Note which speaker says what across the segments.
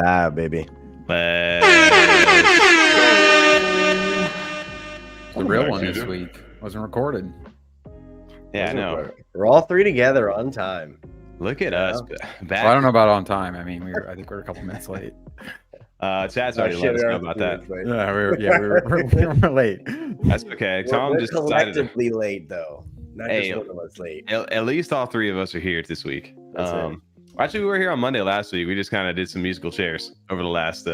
Speaker 1: live, baby.
Speaker 2: The real one this week wasn't recorded.
Speaker 3: Yeah, I know.
Speaker 1: We're all three together on time.
Speaker 3: Look at us.
Speaker 2: Back. Well, I don't know about on time. I mean, I think we're a couple minutes late.
Speaker 3: Chad's already let us know about that.
Speaker 2: Yeah, we were late.
Speaker 3: That's okay. Tom
Speaker 1: we're
Speaker 3: just
Speaker 1: collectively late, though. Not just one of us late.
Speaker 3: At least all three of us are here this week. Actually, we were here on Monday last week. We just kind of did some musical chairs over the last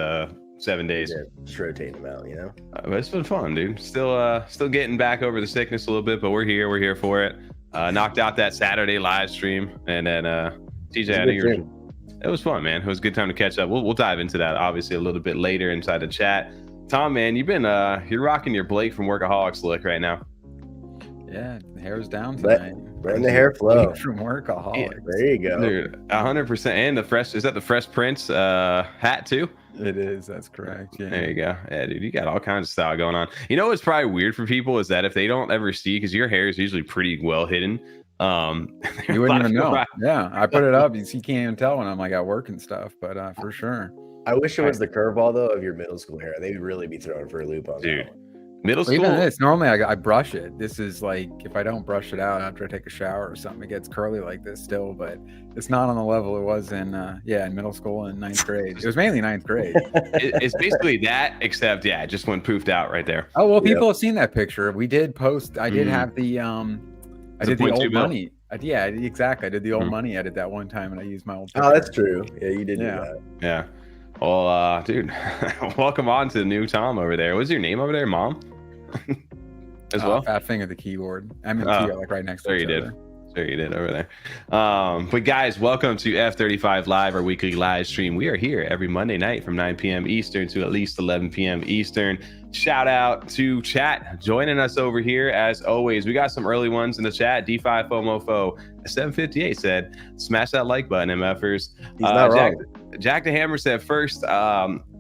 Speaker 3: 7 days.
Speaker 1: Yeah, just rotating them out, you know.
Speaker 3: But it's been fun, dude. Still getting back over the sickness a little bit, but we're here. We're here for it. Knocked out that Saturday live stream, and then TJ, I think it was fun, man. It was a good time to catch up. We'll dive into that obviously a little bit later inside the chat. Tom, man, you've been you're rocking your Blake from Workaholics look right now.
Speaker 2: Yeah, the hair's down tonight.
Speaker 1: Letting the hair flow
Speaker 2: from Workaholics.
Speaker 1: Yeah, there you go,
Speaker 3: dude. 100%. And the fresh is that the Fresh Prince hat too?
Speaker 2: It is. That's correct. Yeah.
Speaker 3: There you go. Yeah, dude, you got all kinds of style going on. You know what's probably weird for people is that if they don't ever see, because your hair is usually pretty well hidden.
Speaker 2: You wouldn't even know. Yeah, I put it up. You can't even tell when I'm like at work and stuff, but for sure.
Speaker 1: I wish it was the curveball though of your middle school hair. They'd really be thrown for a loop on
Speaker 3: dude.
Speaker 1: That one.
Speaker 3: Middle school.
Speaker 2: Even this, normally I brush it. This is like if I don't brush it out after I take a shower or something, it gets curly like this still. But it's not on the level it was in in middle school and 9th grade. It was mainly 9th grade.
Speaker 3: It's basically that, except it just went poofed out right there.
Speaker 2: Oh well, people have seen that picture. We did post. I did have the I did the old money. Yeah, exactly. I did the old money edit that one time, and I used my old picture.
Speaker 1: Oh, that's true. Yeah, you did do that.
Speaker 3: Yeah. Well, dude, welcome on to the new Tom over there. What's your name over there, Mom? As well.
Speaker 2: Fat finger the keyboard. I'm in like right next to each other.
Speaker 3: Sure you did over there. But guys, welcome to F35 Live, our weekly live stream. We are here every Monday night from 9 p.m. Eastern to at least 11 p.m. Eastern. Shout out to chat joining us over here as always. We got some early ones in the chat. D5 FOMOFO 758 said, smash that like button, MFers.
Speaker 1: He's not wrong.
Speaker 3: Jack the Hammer said first.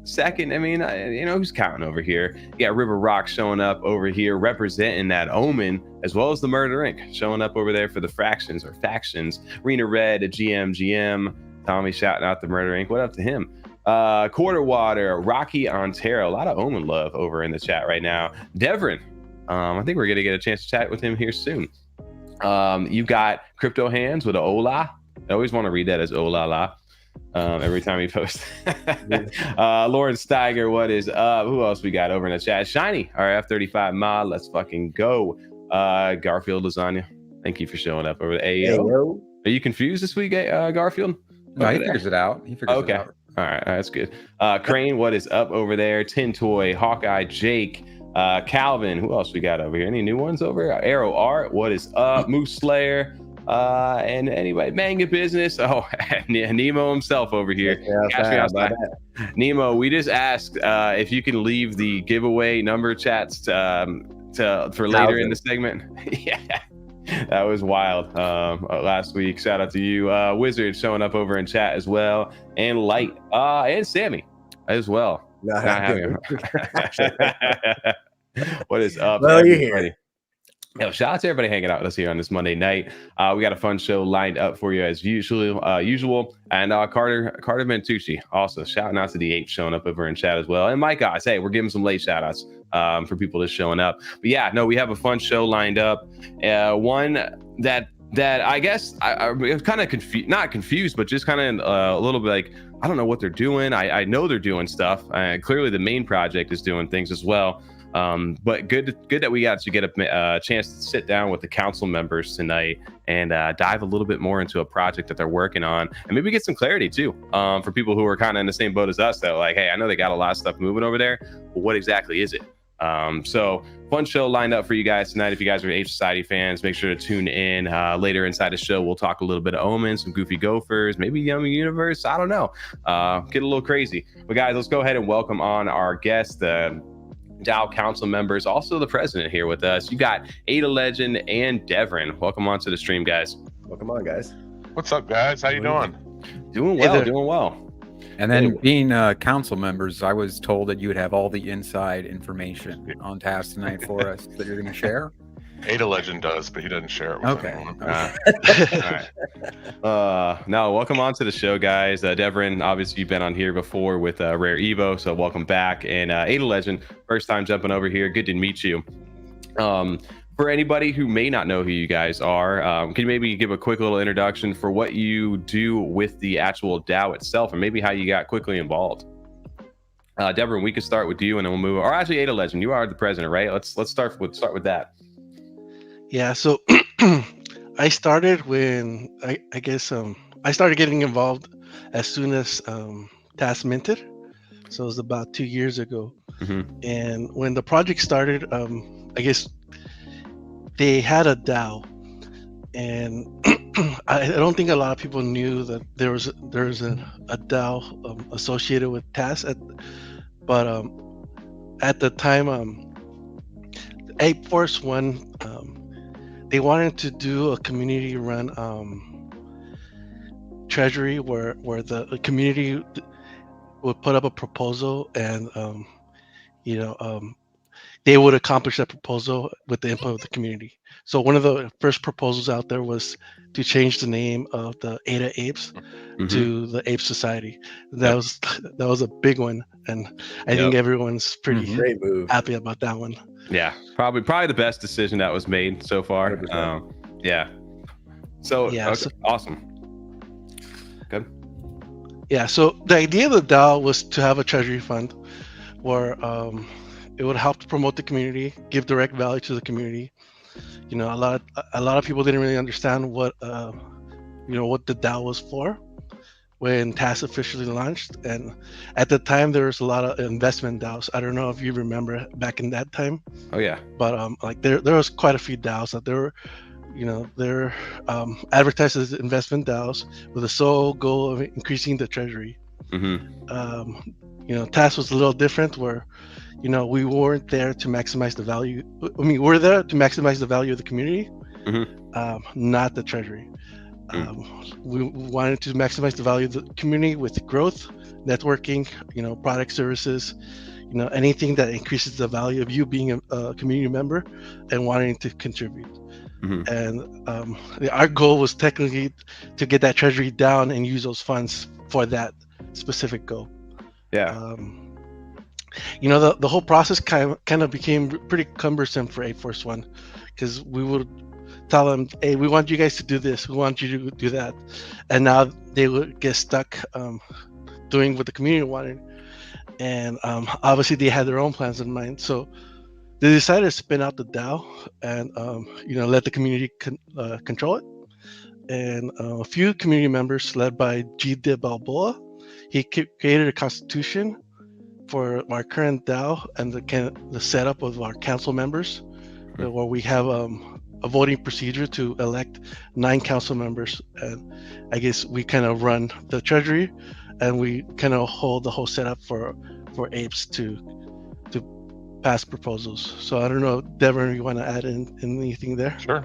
Speaker 3: Second, I mean, who's counting over here? You got River Rock showing up over here, representing that Omen, as well as the Murder Inc. showing up over there for the fractions or factions. Rena Red, GGM, Tommy shouting out the Murder Inc. What up to him? Quarter Water, Rocky Ontario. A lot of Omen love over in the chat right now. Devryn, I think we're gonna get a chance to chat with him here soon. You've got Crypto Hands with a Ola. I always want to read that as Ola la. Every time we post. Lauren Steiger, what is up? Who else we got over in the chat? Shiny, our F35 mod. Let's fucking go. Garfield Lasagna, thank you for showing up over the AO. Are you confused this week, Garfield?
Speaker 2: No, he figures it out. It out.
Speaker 3: All right, that's good. Crane, what is up over there? Tin Toy, Hawkeye, Jake, Calvin. Who else we got over here? Any new ones over? Arrow Art, what is up? Moose Slayer. And anyway, manga business. Oh, Nemo himself over here. Nemo, we just asked if you can leave the giveaway number chats for later in the segment. Yeah, that was wild. Last week, shout out to you, Wizard, showing up over in chat as well, and Light, and Sammy as well. Not having What is up?
Speaker 1: Well, you're here.
Speaker 3: Yo, shout out to everybody hanging out with us here on this Monday night. We got a fun show lined up for you as usual. And Carter Mentucci also shouting out to the Apes showing up over in chat as well. And my guys, hey, we're giving some late shout outs for people just showing up. But yeah, no, we have a fun show lined up. One that I guess I was kind of confused, not confused, but just kind of a little bit like, I don't know what they're doing. I know they're doing stuff. Clearly the main project is doing things as well. But good that we got to get a chance to sit down with the council members tonight and dive a little bit more into a project that they're working on, and maybe get some clarity too for people who are kind of in the same boat as us. That like, hey, I know they got a lot of stuff moving over there, but what exactly is it? So fun show lined up for you guys tonight. If you guys are Ape Society fans, make sure to tune in. Later inside the show, we'll talk a little bit of Omen, some Goofy Gophers, maybe Yummi Universe. I don't know. Get a little crazy. But guys, let's go ahead and welcome on our guest, DAO council members, also the president here with us. You got Ada Legend and Devryn. Welcome on to the stream, guys.
Speaker 1: Welcome on, guys.
Speaker 4: What's up, guys? How you doing?
Speaker 3: Doing well.
Speaker 2: And then being council members, I was told that you would have all the inside information on TAS tonight for us that you're going to share.
Speaker 4: Ada Legend does, but he doesn't share it with
Speaker 2: Okay.
Speaker 4: anyone.
Speaker 3: All right. Now, welcome on to the show, guys. Devryn, obviously you've been on here before with Rare Evo, so welcome back. And Ada Legend, first time jumping over here. Good to meet you. For anybody who may not know who you guys are, can you maybe give a quick little introduction for what you do with the actual DAO itself, and maybe how you got quickly involved? Devryn, we could start with you, and then we'll move. Or actually, Ada Legend, you are the president, right? Let's start with that.
Speaker 5: Yeah, so I started when I guess I started getting involved as soon as TAS minted. So it was about 2 years ago. And when the project started, I guess they had a DAO, and I don't think a lot of people knew that there was a DAO associated with TAS. But at the time, Ape Force One, they wanted to do a community-run treasury where the community would put up a proposal, and they would accomplish that proposal with the input of the community. So one of the first proposals out there was to change the name of the ATA Apes to the Ape Society. That was a big one, and I think everyone's pretty
Speaker 1: Great move.
Speaker 5: happy about that one.
Speaker 3: Yeah, probably the best decision that was made so far. Yeah. So,
Speaker 5: Yeah,
Speaker 3: okay, awesome. Good.
Speaker 5: Yeah, so the idea of the DAO was to have a treasury fund where it would help to promote the community, give direct value to the community. A lot of people didn't really understand what the DAO was for when TAS officially launched, and at the time there was a lot of investment DAOs. I don't know if you remember back in that time.
Speaker 3: Oh yeah.
Speaker 5: But there was quite a few DAOs that they're advertised as investment DAOs with the sole goal of increasing the treasury. TAS was a little different, where we weren't there to maximize the value. I mean, we're there to maximize the value of the community, not the treasury. We wanted to maximize the value of the community with growth, networking, product services, anything that increases the value of you being a community member and wanting to contribute. And our goal was technically to get that treasury down and use those funds for that specific goal.
Speaker 3: Yeah.
Speaker 5: The whole process kind of became pretty cumbersome for Ape Force One, because we would tell them, hey, we want you guys to do this, we want you to do that, and now they would get stuck doing what the community wanted, and obviously they had their own plans in mind. So they decided to spin out the DAO and let the community control it. And a few community members, led by G. De Balboa, he created a constitution for our current DAO and the setup of our council members, where we have a voting procedure to elect 9 council members. And I guess we kind of run the treasury, and we kind of hold the whole setup for apes to pass proposals. So I don't know, Devryn, you want to add in anything there?
Speaker 4: Sure.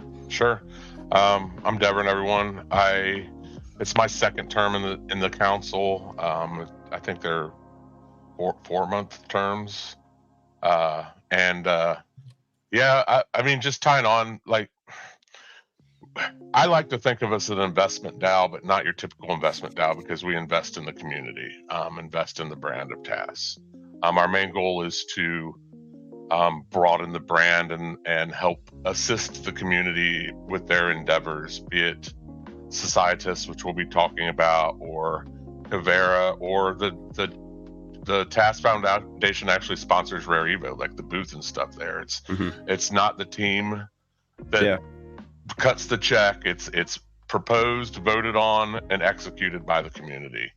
Speaker 4: I'm Devryn, everyone. It's my second term in the council. I think they're 4-month terms. I mean, just tying on, I like to think of us as an investment DAO, but not your typical investment DAO, because we invest in the community, invest in the brand of TAS. Our main goal is to broaden the brand and help assist the community with their endeavors, be it SOCIETAS, which we'll be talking about, or Cavera, or the TAS Foundation actually sponsors Rare Evo, like the booth and stuff there. It's not the team that cuts the check. It's proposed, voted on, and executed by the community.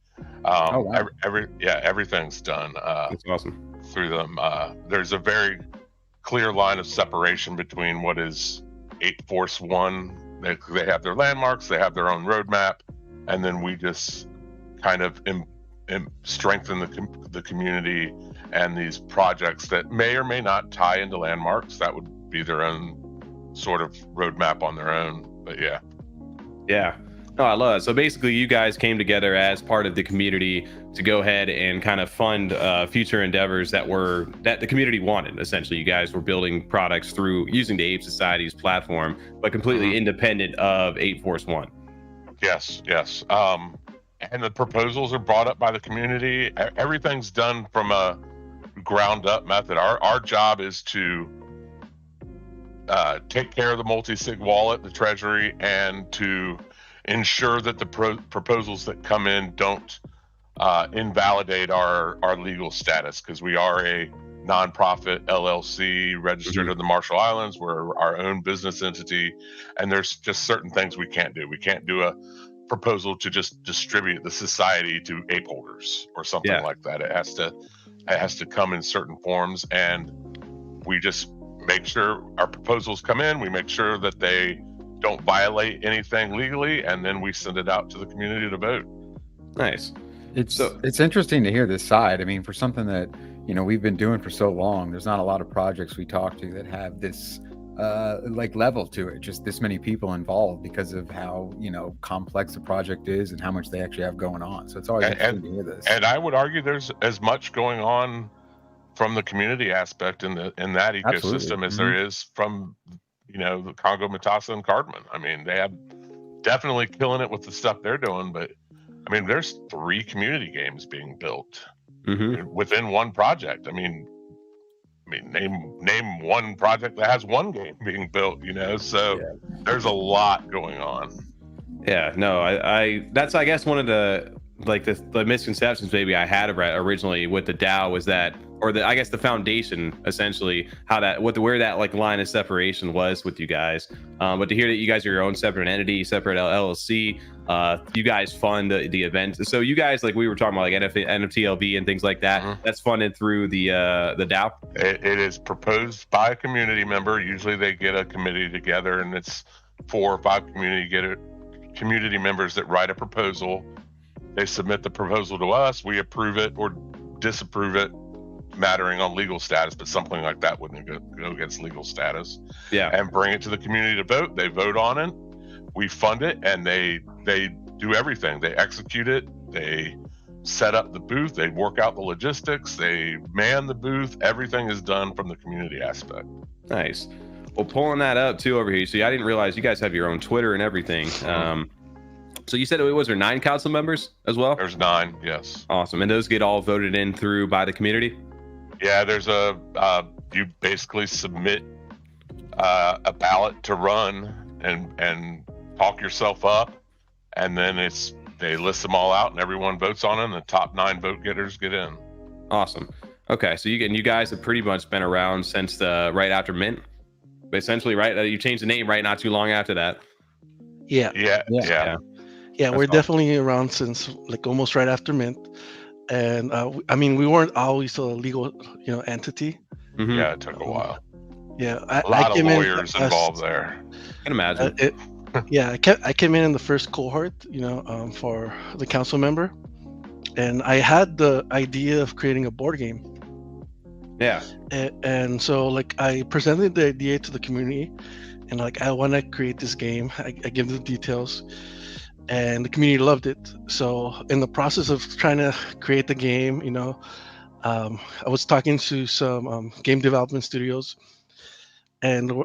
Speaker 4: Everything's done.
Speaker 3: That's awesome.
Speaker 4: Through them. There's a very clear line of separation between what is Ape Force One. They have their landmarks, they have their own roadmap, and then we just kind of strengthen the community and these projects that may or may not tie into landmarks. That would be their own sort of roadmap on their own. But yeah.
Speaker 3: No, I love it. So basically you guys came together as part of the community to go ahead and kind of fund future endeavors that the community wanted. Essentially, you guys were building products through using the Ape Society's platform, but completely independent of Ape Force One.
Speaker 4: Yes. And the proposals are brought up by the community. Everything's done from a ground up method. Our job is to take care of the multi-sig wallet, the treasury, and to ensure that the proposals that come in don't invalidate our legal status, because we are a nonprofit LLC registered in the Marshall Islands. We're our own business entity, and there's just certain things we can't do. We can't do a proposal to just distribute the society to ape holders or something like that. It has to come in certain forms, and we just make sure our proposals come in. We make sure that they don't violate anything legally, and then we send it out to the community to vote.
Speaker 3: Nice.
Speaker 2: It's interesting to hear this side. I mean, for something that, you know, we've been doing for so long, there's not a lot of projects we talk to that have this like level to it, just this many people involved, because of how, you know, complex the project is and how much they actually have going on. So it's always interesting to hear this.
Speaker 4: And I would argue there's as much going on from the community aspect in that ecosystem as there is from, you know, the Congo Matassa and Cardamon. I mean, they have definitely killing it with the stuff they're doing, but I mean, there's 3 community games being built within one project. I mean, name one project that has one game being built, you know, so there's a lot going on.
Speaker 3: Yeah, no, I that's, I guess, one of the, like, the misconceptions maybe I had originally with the DAO was that, or I guess the foundation, essentially, how that, where that like line of separation was with you guys. But to hear that you guys are your own separate entity, separate LLC, you guys fund the event. So you guys, like we were talking about, like NFTLV and things like that, that's funded through the DAO?
Speaker 4: It is proposed by a community member. Usually they get a committee together, and it's 4 or 5 community members that write a proposal. They submit the proposal to us. We approve it or disapprove it, mattering on legal status, but something like that wouldn't go against legal status. And bring it to the community to vote. They vote on it. We fund it, and they do everything. They execute it. They set up the booth. They work out the logistics. They man the booth. Everything is done from the community aspect.
Speaker 3: Nice. Well, pulling that up too over here. So I didn't realize you guys have your own Twitter and everything. So you said was there 9 council members as well?
Speaker 4: There's 9, yes.
Speaker 3: Awesome. And those get all voted in through by the community?
Speaker 4: Yeah, there's you basically submit a ballot to run and talk yourself up, and then they list them all out and everyone votes on it, and the top 9 vote getters get in.
Speaker 3: Awesome. Okay, so you guys have pretty much been around since right after Mint, essentially, right? You changed the name right not too long after that.
Speaker 4: Yeah,
Speaker 3: That's
Speaker 5: we're
Speaker 3: awesome.
Speaker 5: Definitely around since like almost right after Mint. And I mean, we weren't always a legal, you know, entity.
Speaker 4: Yeah, it took a while.
Speaker 5: Yeah,
Speaker 4: A lot of lawyers involved there.
Speaker 3: I can imagine.
Speaker 5: I came in the first cohort, you know, for the council member, and I had the idea of creating a board game.
Speaker 3: Yeah.
Speaker 5: And so like I presented the idea to the community, and like I want to create this game. I give the details, and the community loved it. So in the process of trying to create the game, you know, I was talking to some game development studios, and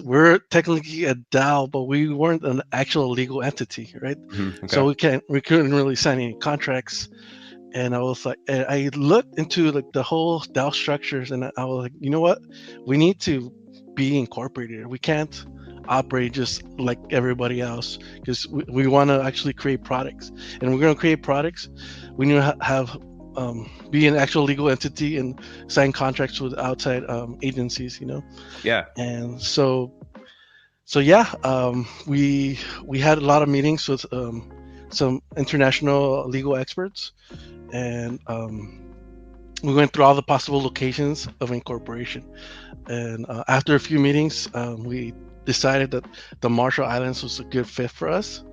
Speaker 5: we're technically a DAO, but we weren't an actual legal entity, right?
Speaker 3: Okay.
Speaker 5: So we couldn't really sign any contracts. And I was like, and I looked into like the whole DAO structures, and I was like, you know what? We need to be incorporated. We can't operate just like everybody else, because we want to actually create products, and we're going to create products. We need to have be an actual legal entity and sign contracts with outside agencies, you know.
Speaker 3: Yeah.
Speaker 5: And so yeah, we had a lot of meetings with some international legal experts, and we went through all the possible locations of incorporation. And after a few meetings, we decided that the Marshall Islands was a good fit for us,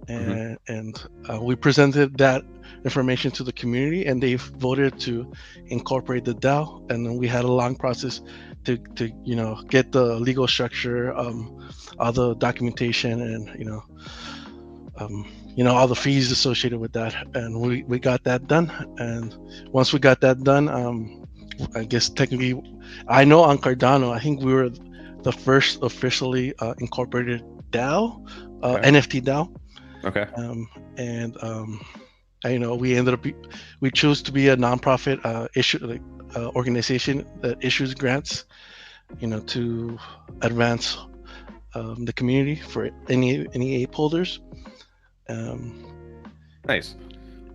Speaker 5: and we presented that information to the community, and they voted to incorporate the DAO. And then we had a long process to you know, get the legal structure, all the documentation, and you know, all the fees associated with that, and we got that done. And once we got that done, I guess technically, I know on Cardano, I think we were the first officially incorporated DAO, NFT DAO.
Speaker 3: Okay.
Speaker 5: We ended up we chose to be a nonprofit organization that issues grants, to advance the community for any ape holders.
Speaker 3: Nice.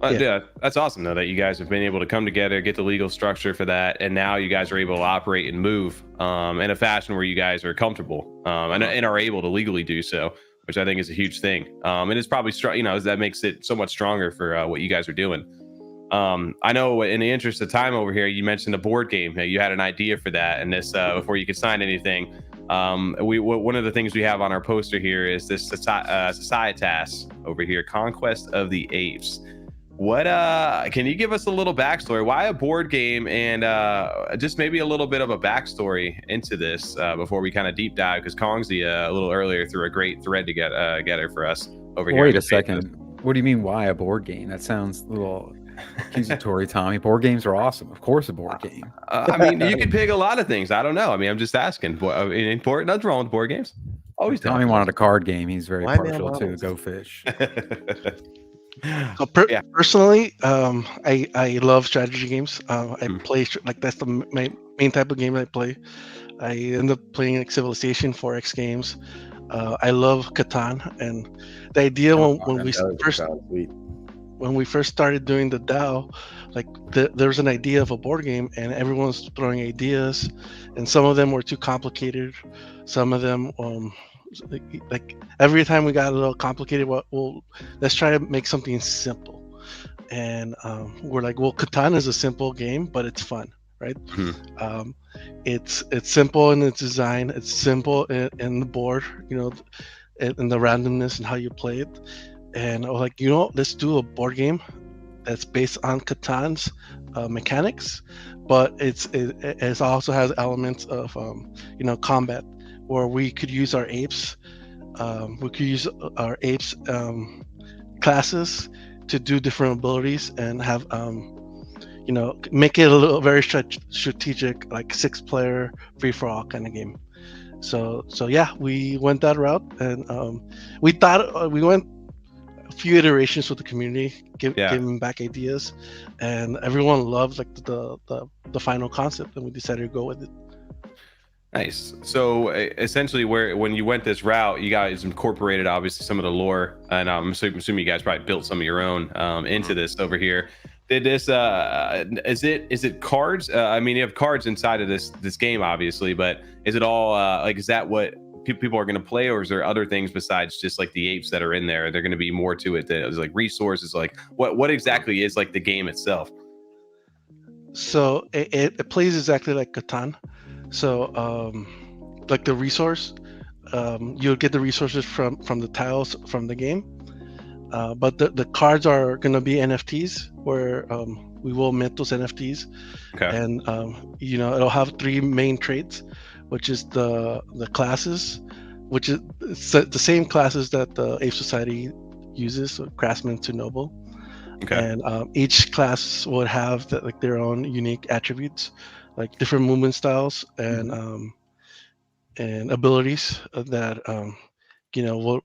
Speaker 3: Yeah, that's awesome though that you guys have been able to come together, get the legal structure for that, and now you guys are able to operate and move in a fashion where you guys are comfortable and are able to legally do so, which I think is a huge thing. And it's probably that makes it so much stronger for what you guys are doing. I know in the interest of time over here, you mentioned a board game. You had an idea for that, and this before you could sign anything. One of the things we have on our poster here is this SOCIETAS over here, Conquest of the Apes. What can you give us a little backstory? Why a board game, and just maybe a little bit of a backstory into this before we kind of deep dive? Because Kongzi a little earlier threw a great thread together for us over here.
Speaker 2: Wait a second. What do you mean? Why a board game? That sounds a little accusatory, Tommy. Board games are awesome. Of course, a board game.
Speaker 3: I mean, you could pick a lot of things. I don't know. I mean, I'm just asking. Important. Nothing wrong with board games. Always.
Speaker 2: Tommy wanted a card game. He's very partial to Go Fish.
Speaker 5: So personally, I love strategy games. I play that's the main type of game I play. I end up playing like Civilization, 4X games. I love Catan, and the idea when we first started doing the DAO, there was an idea of a board game, and everyone's throwing ideas, and some of them were too complicated. Some of them, like every time we got a little complicated, let's try to make something simple. And we're like, well, Catan is a simple game, but it's fun, right? It's simple in its design. It's simple in the board, and the randomness and how you play it. And I was like, let's do a board game that's based on Catan's mechanics, but it also has elements of combat, where we could use our apes. We could use our apes classes to do different abilities and have make it a little very strategic, like 6-player free-for-all kind of game. So yeah, we went that route, and we thought we went a few iterations with the community, giving back ideas, and everyone loved the final concept, and we decided to go with it.
Speaker 3: Nice. So essentially, when you went this route, you guys incorporated obviously some of the lore, and I'm assuming you guys probably built some of your own into this over here. Did this? Is it cards? I mean, you have cards inside of this game, obviously, but is it all is that what people are going to play, or is there other things besides just like the apes that are in there? They're going to be more to it. There's like resources. Like what exactly is like the game itself?
Speaker 5: So it plays exactly like Catan. So like the resource, you'll get the resources from the tiles from the game, but the cards are going to be NFTs, where we will mint those NFTs. Okay. And it'll have 3 main traits, which is the classes, which is the same classes that the Ape Society uses, so craftsman to noble. Okay. And each class would have their own unique attributes, like different movement styles and abilities that will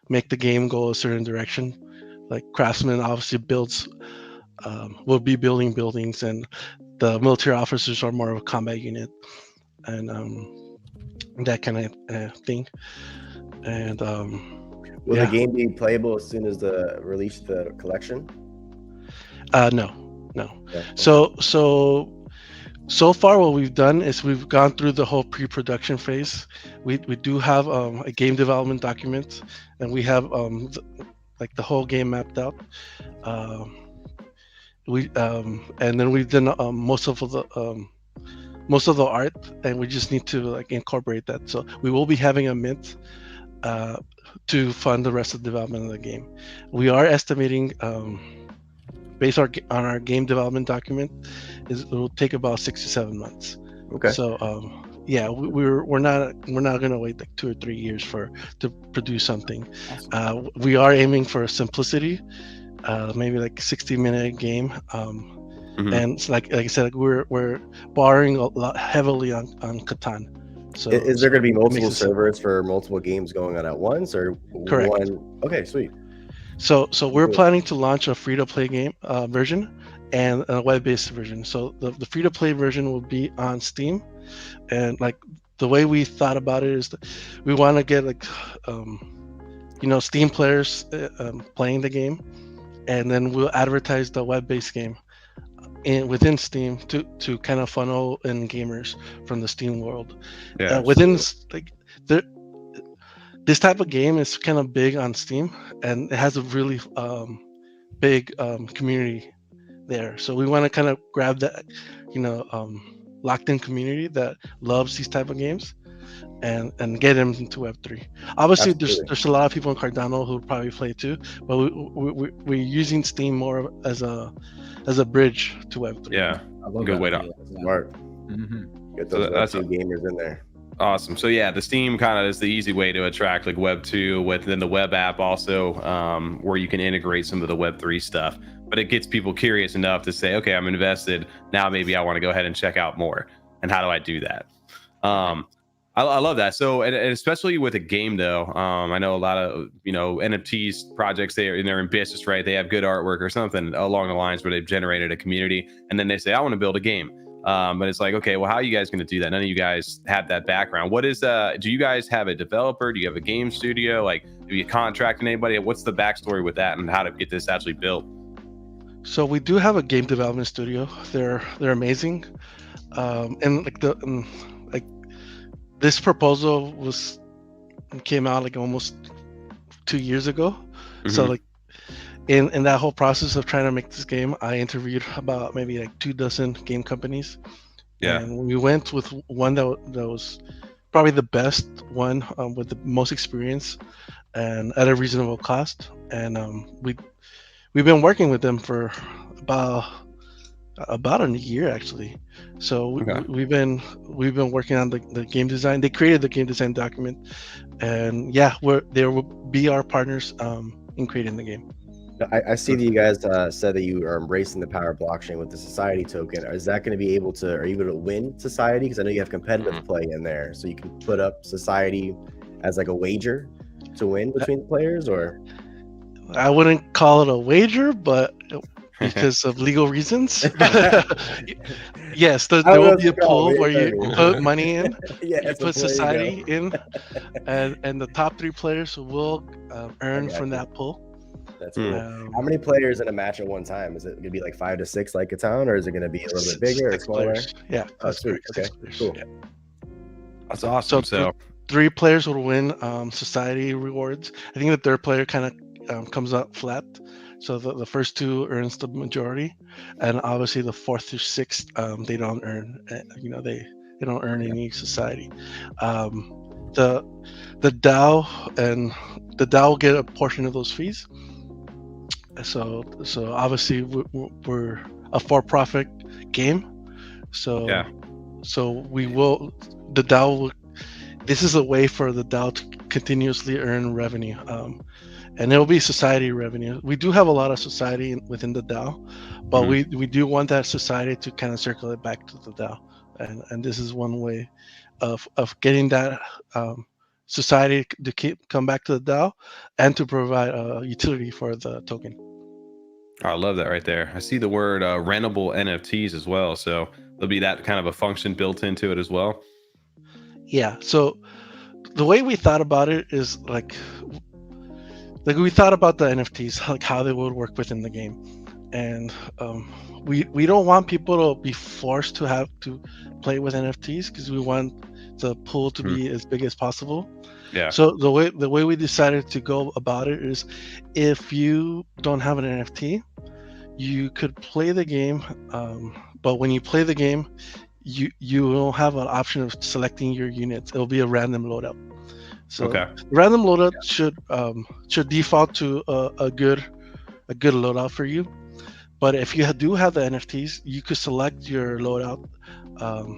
Speaker 5: make the game go a certain direction. Like craftsman obviously will be building buildings, and the military officers are more of a combat unit, and that kind of thing. And
Speaker 1: will the game be playable as soon as the release the collection?
Speaker 5: No. Yeah. So far, what we've done is we've gone through the whole pre-production phase. We do have a game development document, and we have the whole game mapped out. And then we've done most of the art, and we just need to incorporate that. So we will be having a mint to fund the rest of the development of the game. We are estimating, based on our game development document, it will take about 6 to 7 months.
Speaker 1: Okay.
Speaker 5: So yeah, we're not gonna wait like 2 or 3 years to produce something.
Speaker 2: Awesome.
Speaker 5: We are aiming for simplicity, maybe like 60-minute game.
Speaker 3: Mhm.
Speaker 5: And it's like I said, we're borrowing a lot heavily on Catan. So
Speaker 1: Is there going to be
Speaker 5: it makes
Speaker 1: multiple
Speaker 5: it simple.
Speaker 1: servers for multiple games going on at once, or
Speaker 5: Correct.
Speaker 1: one? Okay, sweet.
Speaker 5: So we're
Speaker 1: Cool.
Speaker 5: planning to launch a free-to-play game version and a web-based version. So the free-to-play version will be on Steam, and like the way we thought about it is that we want to get like Steam players playing the game, and then we'll advertise the web-based game within Steam to kind of funnel in gamers from the Steam world.
Speaker 3: Yeah.
Speaker 5: Within like this type of game is kind of big on Steam, and it has a really big community there. So we want to kind of grab that, locked-in community that loves these type of games, and get them into Web3. Obviously,
Speaker 1: Absolutely.
Speaker 5: there's a lot of people in Cardano who probably play too, but we're using Steam more as a bridge to Web3.
Speaker 3: Yeah.
Speaker 2: I love
Speaker 3: Good
Speaker 2: that
Speaker 3: way to-
Speaker 2: idea.
Speaker 1: Smart.
Speaker 2: Mhm.
Speaker 1: Get
Speaker 3: So
Speaker 1: those
Speaker 3: that's
Speaker 1: Web2 gamers in there.
Speaker 3: Awesome. So yeah, the Steam kind of is the easy way to attract like Web 2 within the web app also, where you can integrate some of the Web 3 stuff. But it gets people curious enough to say, okay, I'm invested. Now maybe I want to go ahead and check out more. And how do I do that? I love that. So, and especially with a game though, I know a lot of, NFTs projects, they're ambitious, right? They have good artwork or something along the lines where they've generated a community. And then they say, I want to build a game. But it's like, okay, well, how are you guys going to do that? None of you guys have that background. What is, do you guys have a developer? Do you have a game studio? Like, do you contract anybody? What's the backstory with that and how to get this actually built?
Speaker 5: So we do have a game development studio. They're amazing, and like this proposal came out like almost 2 years ago. So
Speaker 3: Mhm.
Speaker 5: like in that whole process of trying to make this game, I interviewed about maybe like 24 game companies.
Speaker 3: Yeah.
Speaker 5: And we went with one that was probably the best one, with the most experience and at a reasonable cost. And we've been working with them for about a year actually. So
Speaker 3: Okay.
Speaker 5: we've been working on the game design. They created the game design document, and yeah, they will be our partners in creating the game.
Speaker 1: I see that you guys said that you are embracing the power of blockchain with the society token. Is that going to be able to, are you going to win society? Because I know you have competitive play in there. So you can put up society as like a wager to win between the players, or?
Speaker 5: I wouldn't call it a wager, but because of legal reasons. Yes, there will be a pool where you put money in,
Speaker 1: Yeah,
Speaker 5: you put society in, and the top 3 players will earn from that pool.
Speaker 1: That's cool. How many players in a match at one time? Is it going to be like 5 to 6 like Catan, or is it going to be a little bit bigger or
Speaker 5: 6
Speaker 1: smaller?
Speaker 5: players. Yeah.
Speaker 1: Oh, sweet. Okay, cool.
Speaker 5: Yeah.
Speaker 3: That's awesome. So
Speaker 5: 3 players will win society rewards. I think the 3rd player kind of comes out flat. So the first 2 earns the majority, and obviously the 4th through 6th, they don't earn. They don't earn any society. The DAO will get a portion of those fees. So obviously we're a for-profit game. So
Speaker 3: yeah.
Speaker 5: So the DAO will. This is a way for the DAO to continuously earn revenue. And it will be society revenue. We do have a lot of society within the DAO, but we do want that society to kind of circulate back to the DAO, and this is one way of getting that society to come back to the DAO and to provide a utility for the token.
Speaker 3: I love that right there. I see the word rentable NFTs as well, so there'll be that kind of a function built into it as well. Yeah.
Speaker 5: So the way we thought about it is like we thought about the NFTs, like how they would work within the game, and we don't want people to be forced to have to play with NFTs because we want the pool to be as big as possible.
Speaker 3: Yeah.
Speaker 5: So the way we decided to go about it is, if you don't have an NFT, you could play the game, but when you play the game, you will have an option of selecting your units. It'll be a random loadout. So random loadout should default to a good loadout for you. But if you do have the NFTs, you could select your loadout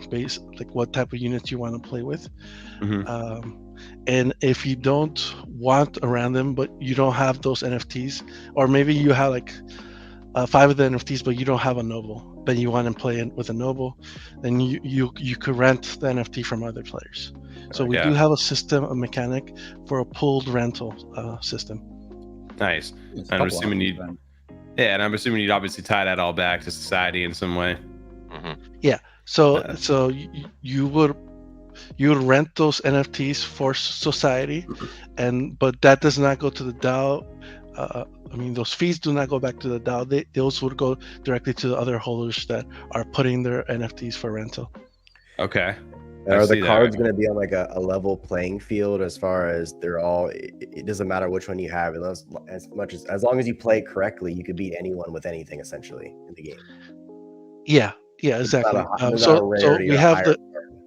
Speaker 5: base, like what type of units you want to play with.
Speaker 3: Mhm.
Speaker 5: And if you don't want a random, but you don't have those NFTs, or maybe you have like 5 of the NFTs, but you don't have a noble, but you want to play it with a noble, then you could rent the NFT from other players. So we
Speaker 3: Yeah.
Speaker 5: do have a system, a mechanic for a pooled rental system.
Speaker 3: Nice.
Speaker 2: There's a
Speaker 3: And I'm
Speaker 2: couple
Speaker 3: assuming
Speaker 2: options
Speaker 3: you,
Speaker 2: then.
Speaker 3: yeah, and I'm assuming you'd obviously tie that all back to society in some way.
Speaker 5: So you would rent those NFTs for society, but that does not go to the DAO. I mean, those fees do not go back to the DAO. Those would go directly to the other holders that are putting their NFTs for rental.
Speaker 3: Okay.
Speaker 1: And
Speaker 3: I
Speaker 1: are
Speaker 3: see
Speaker 1: the
Speaker 3: that.
Speaker 1: cards going to be on like a level playing field as far as they're all? It doesn't matter which one you have, unless as long as you play correctly, you could beat anyone with anything essentially in the game.
Speaker 5: Yeah, exactly.
Speaker 1: There's not a rarity
Speaker 5: we
Speaker 1: or a
Speaker 5: have
Speaker 1: higher
Speaker 5: the
Speaker 1: card.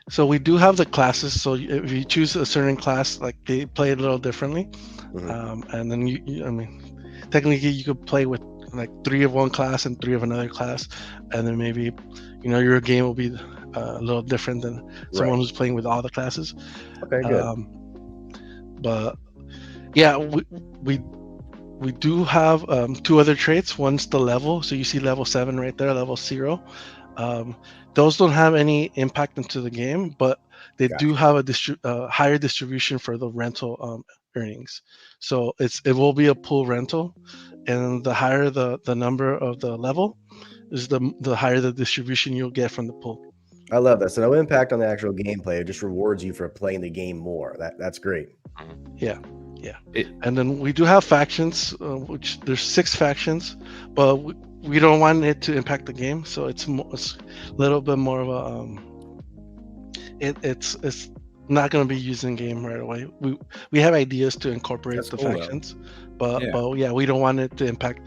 Speaker 5: so we do have the classes. So if you choose a certain class, like they play it a little differently, and then I mean, technically you could play with like 3 of one class and 3 of another class, and then maybe your game will be a little different than someone who's playing with all the classes.
Speaker 1: Okay, good.
Speaker 5: But yeah, we do have 2 other traits. One's the level, so you see level 7 right there, level 0. Those don't have any impact into the game, but they do have a higher distribution for the rental earnings. So it will be a pool rental, and the higher the number of the level is, the higher the distribution you'll get from the pool.
Speaker 1: I love that. So no impact on the actual gameplay. It just rewards you for playing the game more. That's great.
Speaker 5: Yeah. And then we do have factions, which there's 6 factions, but we don't want it to impact the game. So it's a little bit more of a it's not going to be used in game right away. We have ideas to incorporate the factions, but yeah, we don't want it to impact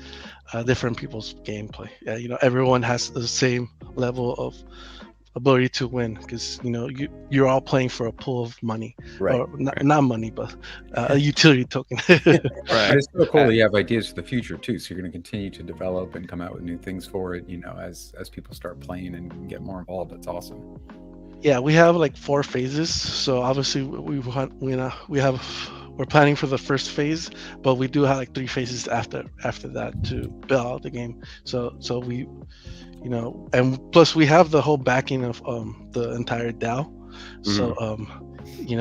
Speaker 5: different people's gameplay. Yeah, everyone has the same level of ability to win, because you're all playing for a pool of money, or not money, but a utility token.
Speaker 2: But it's so cool that you have ideas for the future too. So you're going to continue to develop and come out with new things for it. As people start playing and get more involved. That's awesome.
Speaker 5: Yeah, we have like 4 phases. So obviously we're planning for the first phase, but we do have like 3 phases after that to build out the game. So we, and plus we have the whole backing of the entire DAO. So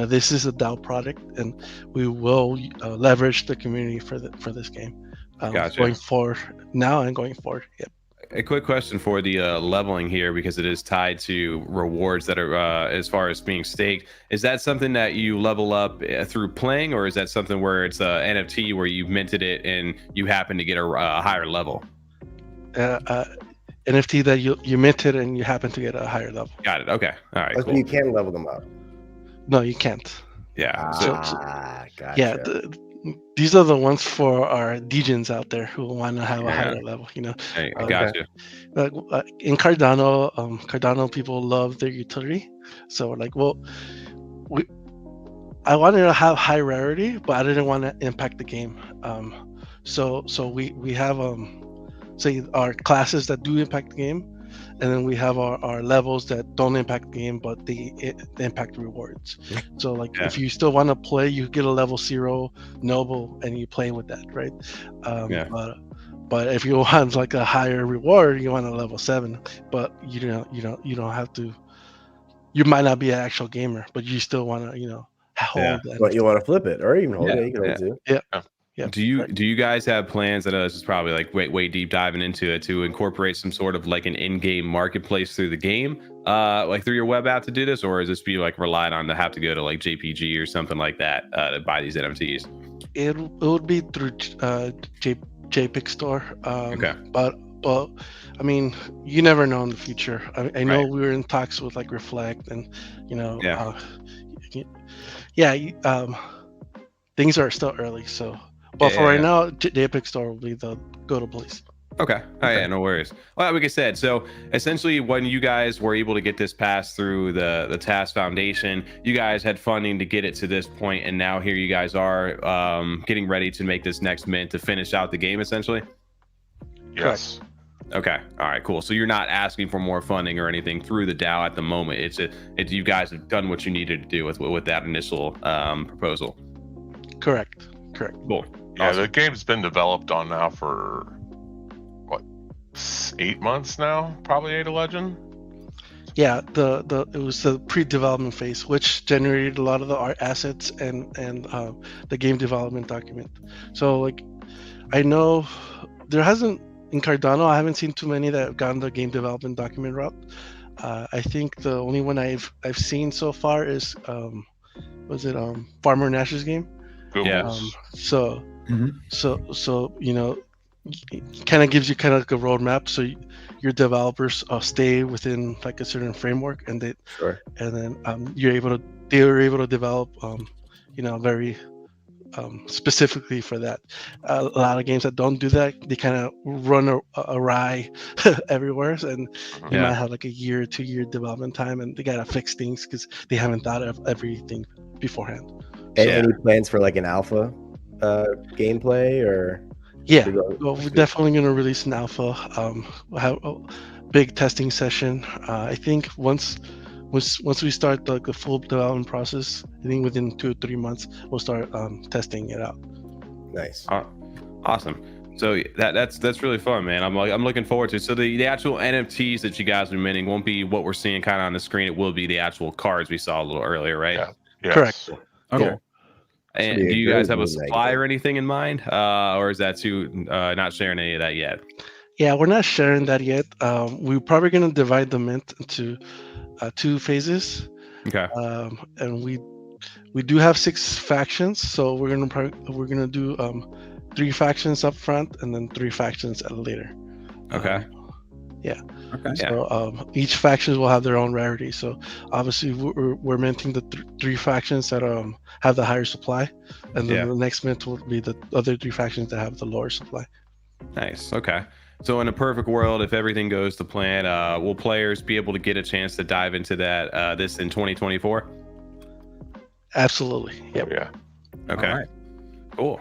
Speaker 5: this is a DAO product, and we will leverage the community for this game going forward now and going forward. Yep.
Speaker 3: A quick question for the leveling here, because it is tied to rewards that are as far as being staked. Is that something that you level up through playing, or is that something where it's a NFT where you minted it and you happen to get a higher level?
Speaker 5: NFT that you minted and you happen to get a higher level.
Speaker 3: Got it. Okay. All right.
Speaker 1: Cool. You can level them up.
Speaker 5: No, you can't.
Speaker 3: Yeah.
Speaker 1: Gotcha.
Speaker 5: Yeah. These are the ones for our degens out there who want to have a higher level.
Speaker 3: Hey, I got you.
Speaker 5: In Cardano, Cardano people love their utility, so we're like, well, I wanted to have high rarity, but I didn't want to impact the game. So we have say our classes that do impact the game, and then we have our levels that don't impact the game, but they impact rewards. So like if you still want to play, you get a level 0 noble and you play with that, right? But if you want like a higher reward, you want a level 7, but you don't have to. You might not be an actual gamer, but you still want to hold.
Speaker 1: But you want to flip it or even hold it. You can hold it too.
Speaker 5: Yeah.
Speaker 3: Do you guys have plans that this is probably like way deep diving into it, to incorporate some sort of like an in-game marketplace through the game, like through your web app to do this, or is this be like relied on to have to go to like JPG or something like that to buy these NFTs?
Speaker 5: It would be through JPEG store.
Speaker 3: Okay.
Speaker 5: But I mean, you never know in the future. I know we were in talks with like Reflect, and things are still early, so. But for right now, JPEG store will be the go-to place.
Speaker 3: Okay. Oh, yeah, no worries. Well, like I said, so essentially when you guys were able to get this passed through the TAS Foundation, you guys had funding to get it to this point, and now here you guys are getting ready to make this next mint to finish out the game, essentially?
Speaker 4: Yes.
Speaker 3: Okay. All right. Cool. So you're not asking for more funding or anything through the DAO at the moment. It's you guys have done what you needed to do with that initial proposal.
Speaker 5: Correct.
Speaker 3: Cool.
Speaker 4: Yeah,
Speaker 3: Awesome.
Speaker 4: the game's been developed on now for what, 8 months now? Probably Age of Legend.
Speaker 5: Yeah, it was the pre-development phase, which generated a lot of the art assets and the game development document. So like, I know there hasn't in Cardano. I haven't seen too many that have gone the game development document route. I think the only one I've seen so far is was it Farmer Nash's game?
Speaker 3: Yeah.
Speaker 5: So
Speaker 2: Mhm.
Speaker 5: so you know, it kind of gives you kind of like a roadmap, so your developers stay within like a certain framework, and then they were able to develop very specifically for that. A lot of games that don't do that, they kind of run awry everywhere, and you might have like a year, 2 year development time, and they gotta fix things because they haven't thought of everything beforehand.
Speaker 1: Any plans for like an alpha gameplay or?
Speaker 5: Yeah, well, we're definitely going to release an alpha. We'll have a big testing session. I think once we start the full development process, I think within 2 or 3 months we'll start testing it out.
Speaker 1: Nice.
Speaker 3: Awesome. So that's really fun, man. I'm looking forward to it. So the actual NFTs that you guys are minting won't be what we're seeing kind of on the screen. It will be the actual cards we saw a little earlier, right?
Speaker 4: Yeah. Yes.
Speaker 5: Correct.
Speaker 3: Okay.
Speaker 1: Yeah.
Speaker 3: And do you guys have a supply or anything in mind, or is that too not sharing any of that yet?
Speaker 5: Yeah, we're not sharing that yet. We're probably going to divide the mint into 2 phases.
Speaker 3: Okay.
Speaker 5: And we do have 6 factions, so we're gonna do 3 factions up front and then 3 factions later.
Speaker 3: Okay.
Speaker 5: Yeah.
Speaker 2: Okay.
Speaker 5: So each faction will have their own rarity. So obviously we're minting the 3 factions that have the higher supply, and then the next mint will be the other 3 factions that have the lower supply.
Speaker 3: Nice. Okay. So in a perfect world, if everything goes to plan, will players be able to get a chance to dive into that this in 2024?
Speaker 5: Absolutely. Yep.
Speaker 4: Yeah.
Speaker 3: Okay.
Speaker 2: All right.
Speaker 3: Cool.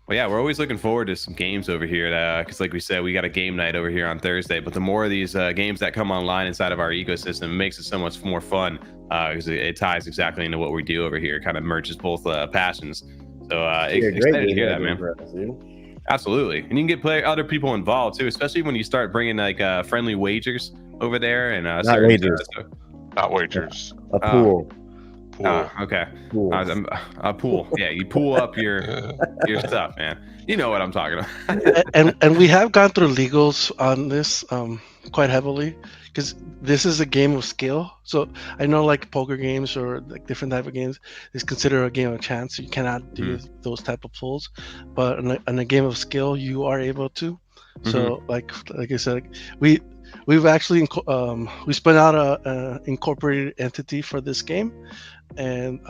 Speaker 3: Well, yeah, we're always looking forward to some games over here because, like we said, we got a game night over here on Thursday. But the more of these games that come online inside of our ecosystem, it makes it so much more fun because it ties exactly into what we do over here. Kind of merges both passions. So excited to hear that, man. Absolutely, and you can get other people involved too, especially when you start bringing like friendly wagers over there and
Speaker 1: not wagers.
Speaker 4: Not wagers.
Speaker 1: A pool.
Speaker 3: Okay. A pool. Yeah, you pool up your stuff, man. You know what I'm talking about.
Speaker 5: and we have gone through legals on this quite heavily because this is a game of skill. So I know like poker games or like different type of games is considered a game of chance. So you cannot do those type of pulls, but in a game of skill you are able to. So like I said, we've actually we spun out a incorporated entity for this game, and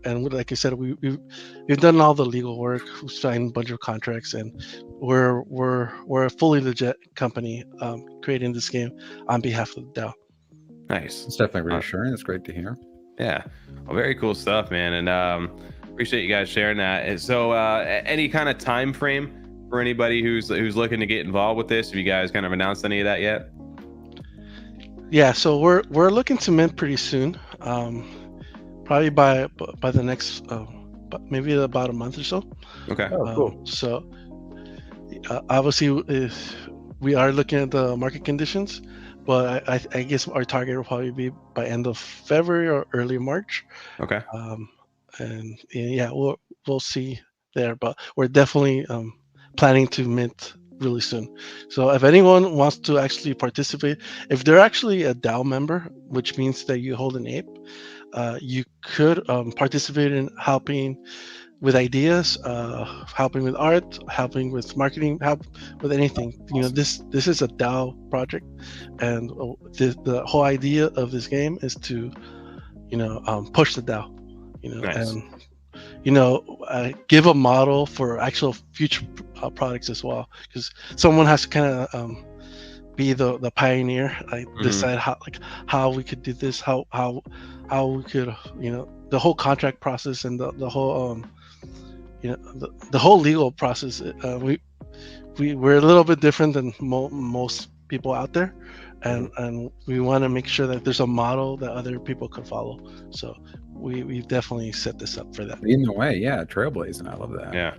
Speaker 5: like I said, we've done all the legal work. We've signed a bunch of contracts, and we're a fully legit company creating this game on behalf of the DAO.
Speaker 3: Nice.
Speaker 2: It's definitely reassuring. It's great to hear.
Speaker 3: Yeah. Well, very cool stuff, man, and appreciate you guys sharing that. And so, any kind of time frame for anybody who's looking to get involved with this? Have you guys kind of announced any of that yet?
Speaker 5: Yeah, so we're looking to mint pretty soon. Probably by the next maybe about a month or so.
Speaker 3: Okay.
Speaker 1: Oh, cool.
Speaker 5: So obviously we are looking at the market conditions, but I guess our target will probably be by end of February or early March.
Speaker 3: Okay.
Speaker 5: And yeah, we'll see there, but we're definitely planning to mint really soon. So if anyone wants to actually participate, if they're actually a DAO member, which means that you hold an ape, you could participate in helping with ideas, helping with art, helping with marketing, help with anything. You know, this is a DAO project, and the whole idea of this game is to, push the DAO,
Speaker 3: Nice.
Speaker 5: and give a model for actual future products as well, because someone has to kind of be the pioneer, decide how we could do this, how we could, the whole contract process and the whole the whole legal process. We're a little bit different than most people out there, and we want to make sure that there's a model that other people can follow. So we've definitely set this up for that.
Speaker 2: In the way, yeah, trailblazing. I love that.
Speaker 3: Yeah,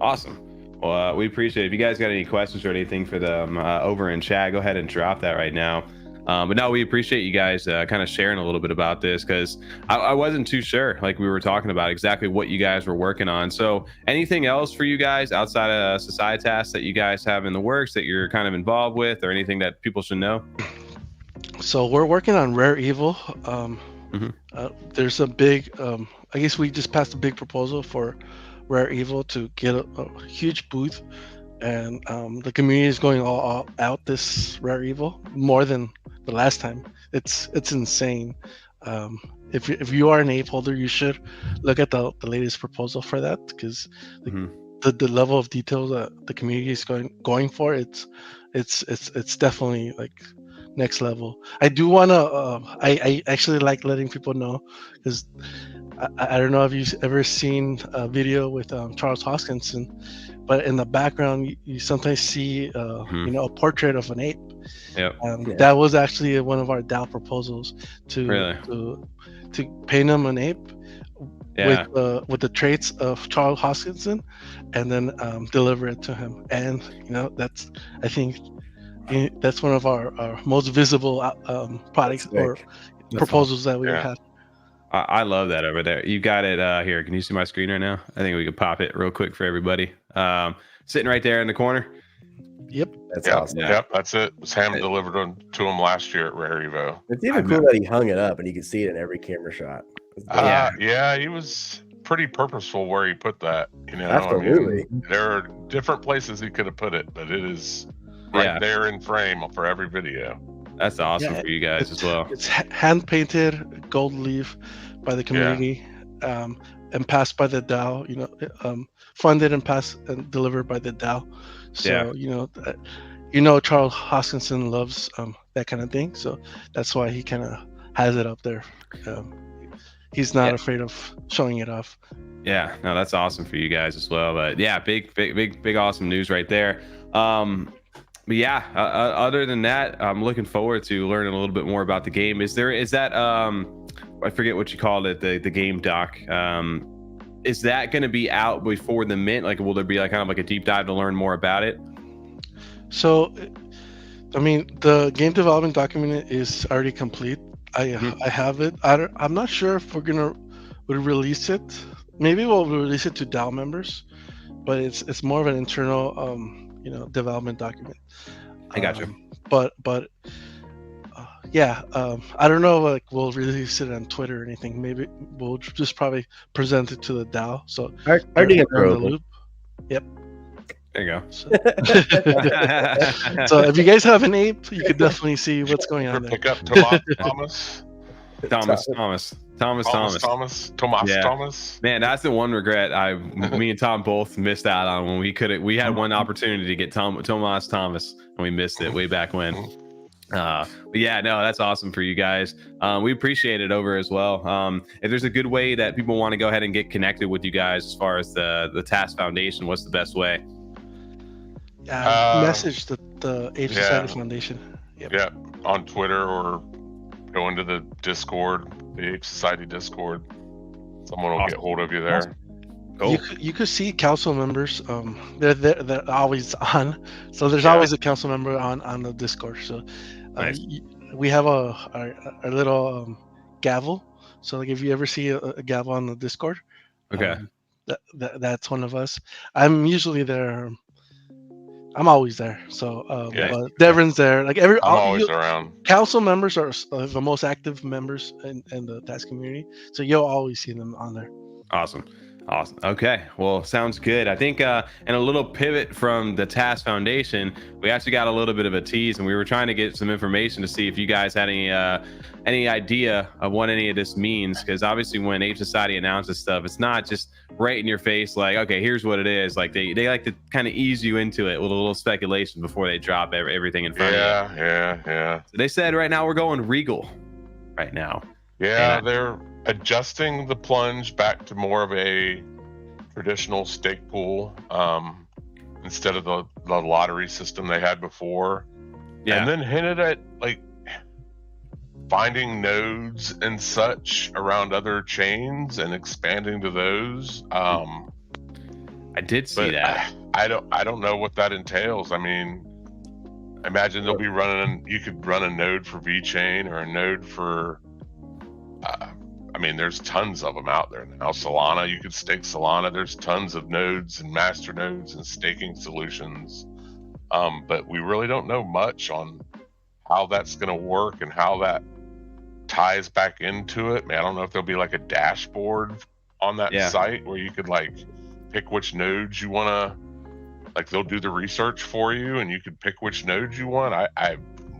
Speaker 3: awesome. Well, we appreciate it. If you guys got any questions or anything for them over in chat, go ahead and drop that right now. But no, we appreciate you guys kind of sharing a little bit about this, because I wasn't too sure, like we were talking about, exactly what you guys were working on. So anything else for you guys outside of SOCIETAS that you guys have in the works that you're kind of involved with, or anything that people should know?
Speaker 5: So we're working on Rare Evil. There's a big, I guess we just passed a big proposal for Rare Evil to get a huge booth, and the community is going all out this Rare Evil more than the last time. It's insane. If you are an ape holder, you should look at the latest proposal for that, because the level of detail that the community is going for, it's definitely like next level. I do want to I actually like letting people know, because I don't know if you've ever seen a video with Charles Hoskinson, but in the background you sometimes see a portrait of an ape. That was actually one of our DAO proposals, to paint him an ape with the traits of Charles Hoskinson, and then deliver it to him. And I think that's one of our most visible products or proposals that we had.
Speaker 3: I love that over there. You got it here. Can you see my screen right now? I think we could pop it real quick for everybody. Sitting right there in the corner.
Speaker 5: Yep.
Speaker 1: That's awesome.
Speaker 4: Yep, that's it. It was hand delivered to him last year at Rare Evo.
Speaker 1: It's even cool that he hung it up and you can see it in every camera shot.
Speaker 4: Yeah, he was pretty purposeful where he put that.
Speaker 1: Absolutely.
Speaker 4: I mean, there are different places he could have put it, but it is right there in frame for every video.
Speaker 3: That's awesome for you guys as well.
Speaker 5: It's hand painted gold leaf by the community, and passed by the DAO. Funded and passed and delivered by the DAO. So Charles Hoskinson loves that kind of thing. So that's why he kind of has it up there. He's not afraid of showing it off.
Speaker 3: Yeah, no, that's awesome for you guys as well. But yeah, big awesome news right there. But yeah, other than that, I'm looking forward to learning a little bit more about the game. Is that I forget what you called it, the game doc. Is that going to be out before the mint? Like, will there be like kind of like a deep dive to learn more about it? So,
Speaker 5: I mean, the game development document is already complete. I have it. I'm not sure if we're gonna release it. Maybe we'll release it to DAO members, but it's more of an internal development document.
Speaker 3: I got you.
Speaker 5: But I don't know, like we'll release it on Twitter or anything. Maybe we'll just probably present it to the DAO. So
Speaker 1: they're in the
Speaker 5: loop. Yep.
Speaker 3: There you go.
Speaker 5: So if you guys have an ape, you could definitely see what's going on there.
Speaker 4: Pick up Thomas.
Speaker 3: Man, that's the one regret me and Tom both missed out on when we had one opportunity to get Thomas, and we missed it way back when. But yeah, no, that's awesome for you guys. We appreciate it over as well. If there's a good way that people want to go ahead and get connected with you guys as far as the TAS Foundation, what's the best way?
Speaker 5: Message the Ape Society Foundation. Yep.
Speaker 4: Yeah, on Twitter, or go into the Discord, the Ape Society Discord. Someone will get hold of you there.
Speaker 3: Cool.
Speaker 5: You could see council members. They're always on. So there's always a council member on the Discord. So
Speaker 3: nice.
Speaker 5: We have our little gavel. So like if you ever see a gavel on the Discord, that's one of us. I'm usually there. I'm always there. So Devryn's there. Like
Speaker 4: I'm always around.
Speaker 5: Council members are the most active members in the TAS community. So you'll always see them on there.
Speaker 3: Awesome. Okay. Well, sounds good. I think in a little pivot from the TAS Foundation, we actually got a little bit of a tease, and we were trying to get some information to see if you guys had any idea of what any of this means. Because obviously when Ape Society announces stuff, it's not just right in your face like, okay, here's what it is. Like they like to kind of ease you into it with a little speculation before they drop everything in front of you. Yeah. So they said right now we're going Regal right now.
Speaker 4: Yeah, they're adjusting the plunge back to more of a traditional stake pool instead of the lottery system they had before.
Speaker 3: Yeah.
Speaker 4: And then hinted at like finding nodes and such around other chains and expanding to those.
Speaker 3: I did see that.
Speaker 4: I don't know what that entails. I mean, imagine they'll be running. You could run a node for VeChain or a node for. I mean, there's tons of them out there now. Solana, you could stake Solana. There's tons of nodes and master nodes and staking solutions. But we really don't know much on how that's going to work and how that ties back into it. Man, I don't know if there'll be like a dashboard on that site where you could like pick which nodes you want to, like they'll do the research for you and you could pick which nodes you want. I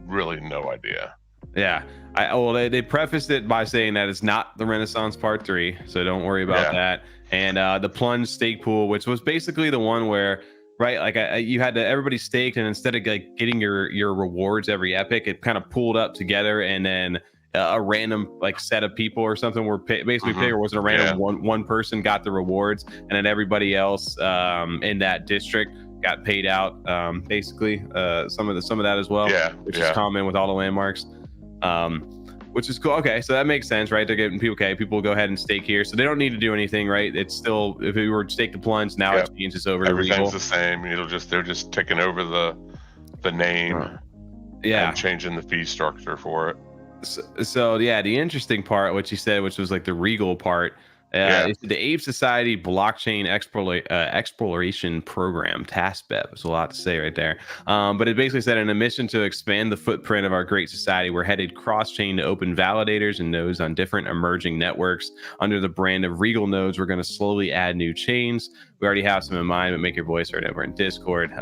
Speaker 4: really no idea.
Speaker 3: Yeah. Well, they prefaced it by saying that it's not the Renaissance Part 3, so don't worry about that. And the plunge stake pool, which was basically the one where, right, like you had to, everybody staked, and instead of like getting your rewards every epoch, it kind of pooled up together, and then a random like set of people or something were basically paid, or was it a random one person got the rewards, and then everybody else in that district got paid out basically some of that as well, which is common with all the landmarks. Which is cool. Okay, so that makes sense, right? They're getting people. Okay, people will go ahead and stake here, so they don't need to do anything, right? It's still, if we were to stake the plunge, now it changes over to
Speaker 4: Everything's
Speaker 3: Regal.
Speaker 4: the same. They're just taking over the name, and changing the fee structure for it.
Speaker 3: So yeah, the interesting part, what you said, which was like the Regal part, is the Ape Society Blockchain Exploration Program, TAS. There's a lot to say right there. But it basically said, in a mission to expand the footprint of our great society, we're headed cross-chain to open validators and nodes on different emerging networks. Under the brand of Regal nodes, we're going to slowly add new chains. We already have some in mind, but make your voice heard over in Discord.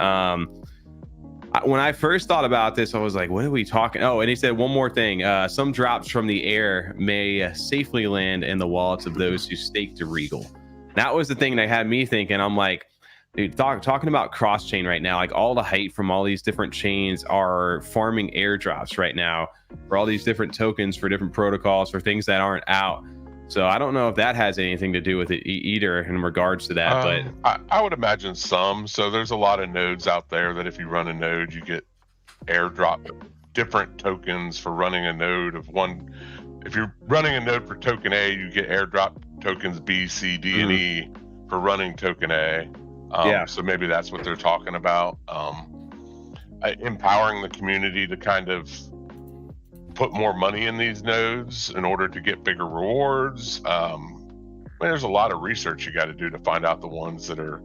Speaker 3: When I first thought about this, I was like, what are we talking? Oh, and he said one more thing. Some drops from the air may safely land in the wallets of those who stake to Regal. That was the thing that had me thinking. I'm like, dude, talking about cross-chain right now, like all the hype from all these different chains are farming airdrops right now for all these different tokens for different protocols for things that aren't out. So I don't know if that has anything to do with it either in regards to that, but
Speaker 4: I would imagine some. So there's a lot of nodes out there that if you run a node, you get airdrop different tokens for running a node of one. If you're running a node for token A, you get airdrop tokens B, C, D, and E for running token A. So maybe that's what they're talking about. Empowering the community to kind of put more money in these nodes in order to get bigger rewards. I mean, there's a lot of research you got to do to find out the ones that are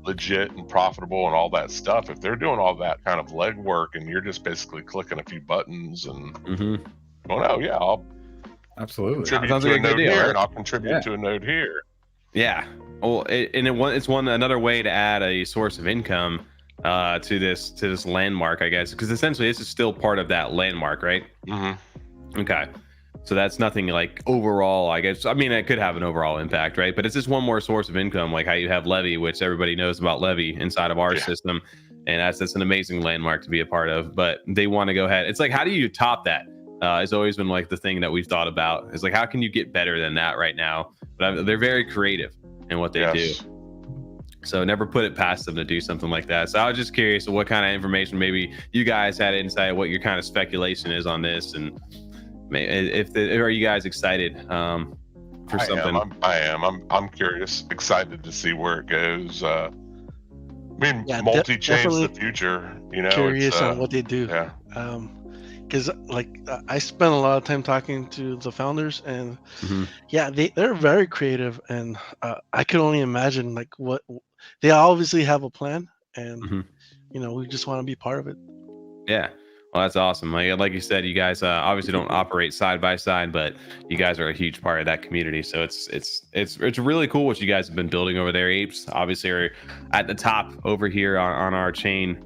Speaker 4: legit and profitable and all that stuff. If they're doing all that kind of legwork and you're just basically clicking a few buttons and going, oh yeah, I'll
Speaker 2: absolutely
Speaker 4: contribute to a node here, and I'll contribute to a node here.
Speaker 3: Yeah. Well, it's another way to add a source of income to this landmark, I guess, because essentially this is still part of that landmark, right? Okay, so that's nothing like overall, I guess. I mean, it could have an overall impact, right? But it's just one more source of income, like how you have Levy, which everybody knows about Levy inside of our system, and that's an amazing landmark to be a part of. But they want to go ahead. It's like, how do you top that? It's always been like the thing that we've thought about. It's like, how can you get better than that right now? But they're very creative in what they do. So never put it past them to do something like that. So I was just curious what kind of information maybe you guys had insight, what your kind of speculation is on this, and are you guys excited for something?
Speaker 4: I am. I'm curious, excited to see where it goes. I mean, multi-chain's the future. You know,
Speaker 5: curious on what they do. Because I spent a lot of time talking to the founders, and they're very creative, and I could only imagine like what they obviously have a plan, and we just want to be part of it.
Speaker 3: Yeah, well, that's awesome. Like you said, you guys obviously don't operate side by side, but you guys are a huge part of that community. So it's really cool what you guys have been building over there. Apes obviously are at the top over here on our chain.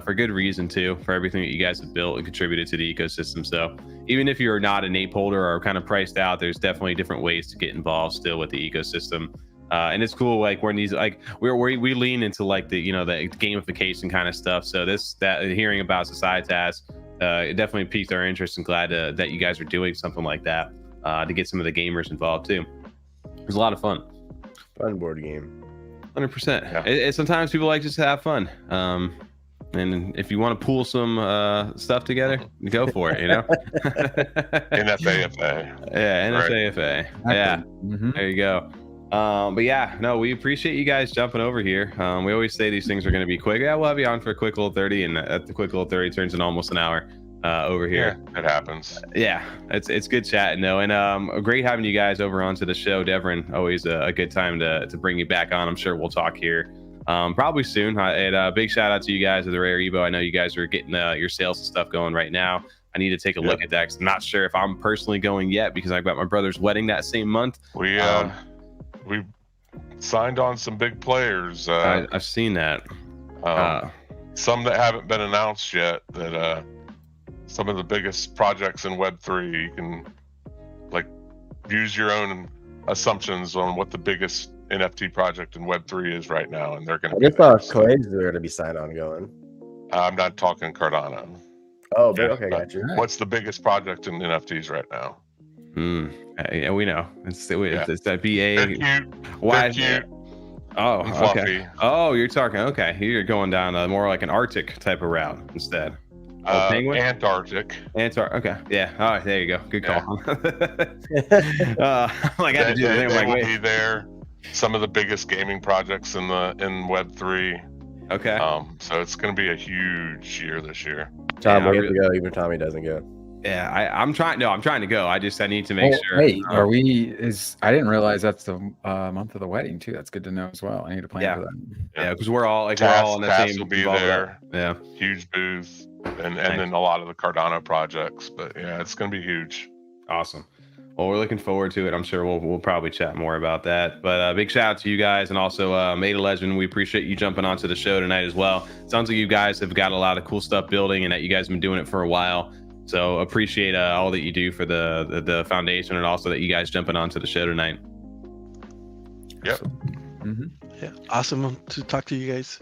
Speaker 3: For good reason too, for everything that you guys have built and contributed to the ecosystem. So even if you're not an ape holder or kind of priced out, there's definitely different ways to get involved still with the ecosystem. And it's cool, like when these, like we lean into like the the gamification kind of stuff. So hearing about Societas, it definitely piqued our interest, and glad that you guys are doing something like that to get some of the gamers involved too. It was a lot of fun.
Speaker 1: Fun board game.
Speaker 3: 100%. Sometimes people like just to have fun. And if you want to pool some stuff together, go for it. You know,
Speaker 4: NFAFA.
Speaker 3: Yeah, NFAFA. Yeah, there you go. But yeah, no, we appreciate you guys jumping over here. We always say these things are going to be quick. Yeah, we'll have you on for a quick little 30, and at the quick little 30 turns into almost an hour over here.
Speaker 4: Yeah, it happens.
Speaker 3: Yeah, it's good chatting though, and great having you guys over onto the show, Devryn. Always a good time to bring you back on. I'm sure we'll talk here probably soon. And big shout out to you guys at the Rare Evo. I know you guys are getting your sales and stuff going right now. I need to take a look at that because I'm not sure if I'm personally going yet because I've got my brother's wedding that same month.
Speaker 4: We signed on some big players.
Speaker 3: I've seen that.
Speaker 4: Some that haven't been announced yet. That some of the biggest projects in Web3. You can like use your own assumptions on what the biggest NFT project in Web3 is right now, and they're going to.
Speaker 1: I just thought Clays are going to be signed on going.
Speaker 4: I'm not talking Cardano.
Speaker 1: Oh, okay, got you.
Speaker 4: What's the biggest project in NFTs right now?
Speaker 3: Yeah, we know. It's that
Speaker 4: They're
Speaker 3: BA.
Speaker 4: cute.
Speaker 3: Why?
Speaker 4: They're cute.
Speaker 3: Oh,
Speaker 4: and
Speaker 3: okay.
Speaker 4: fluffy.
Speaker 3: Oh, you're talking. Okay, you're going down more like an Arctic type of route instead. Penguin?
Speaker 4: Antarctic.
Speaker 3: Okay. Yeah. All right. There you go. Good call. Like I had to do
Speaker 4: They
Speaker 3: the thing.
Speaker 4: will
Speaker 3: Like,
Speaker 4: be there. Some of the biggest gaming projects in Web3.
Speaker 3: okay.
Speaker 4: So it's going to be a huge year this year.
Speaker 1: Tom,
Speaker 3: Yeah,
Speaker 1: we have to go. Even Tommy doesn't go.
Speaker 3: Yeah, I'm trying. No, I'm trying to go. I need to make sure.
Speaker 2: Wait, are we? I didn't realize that's the month of the wedding too. That's good to know as well. I need to plan for that.
Speaker 3: Yeah, because we're all in
Speaker 4: TAS
Speaker 3: the same.
Speaker 4: will be there.
Speaker 3: Yeah.
Speaker 4: Huge booth, and then a lot of the Cardano projects. But yeah, it's going to be huge.
Speaker 3: Awesome. Well, we're looking forward to it. I'm sure we'll probably chat more about that. But big shout out to you guys, and also Made a Legend. We appreciate you jumping onto the show tonight as well. Sounds like you guys have got a lot of cool stuff building, and that you guys have been doing it for a while. So appreciate all that you do for the foundation, and also that you guys jumping onto the show tonight.
Speaker 4: Yep.
Speaker 5: Yeah, awesome to talk to you guys.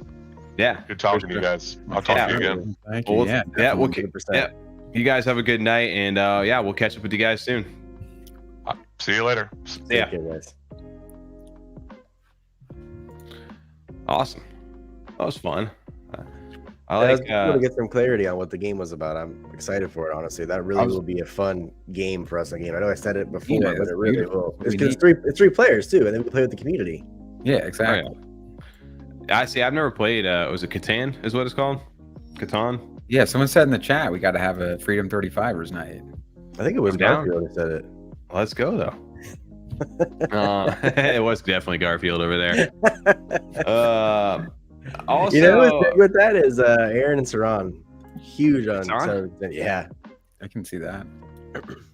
Speaker 3: Yeah.
Speaker 4: Good talking to you guys. I'll talk to you again.
Speaker 2: Thank you.
Speaker 3: Well,
Speaker 2: Yeah,
Speaker 3: we'll
Speaker 1: 100%.
Speaker 3: yeah. You guys have a good night, and we'll catch up with you guys soon.
Speaker 4: See you later.
Speaker 3: Yeah.
Speaker 1: Okay, guys.
Speaker 3: Awesome. That was fun. I
Speaker 1: I was
Speaker 3: like
Speaker 1: able to get some clarity on what the game was about. I'm excited for it, honestly. That really will be a fun game for us again. I know I said it before,
Speaker 2: Yeah,
Speaker 1: but it really
Speaker 2: beautiful.
Speaker 1: will. It's because it's three players too, and then we play with the community.
Speaker 2: Yeah, exactly.
Speaker 3: I see. I've never played. Was it Catan? Is what it's called? Catan.
Speaker 2: Yeah, someone said in the chat we got to have a Freedom 35ers night.
Speaker 1: I think it was
Speaker 3: I'm down.
Speaker 1: Garfield who said it.
Speaker 3: Let's go though. It was definitely Garfield over there. Also,
Speaker 1: You know what's big with that is Aaron and Saran. Huge on
Speaker 3: Saran?
Speaker 1: yeah.
Speaker 2: I can see that.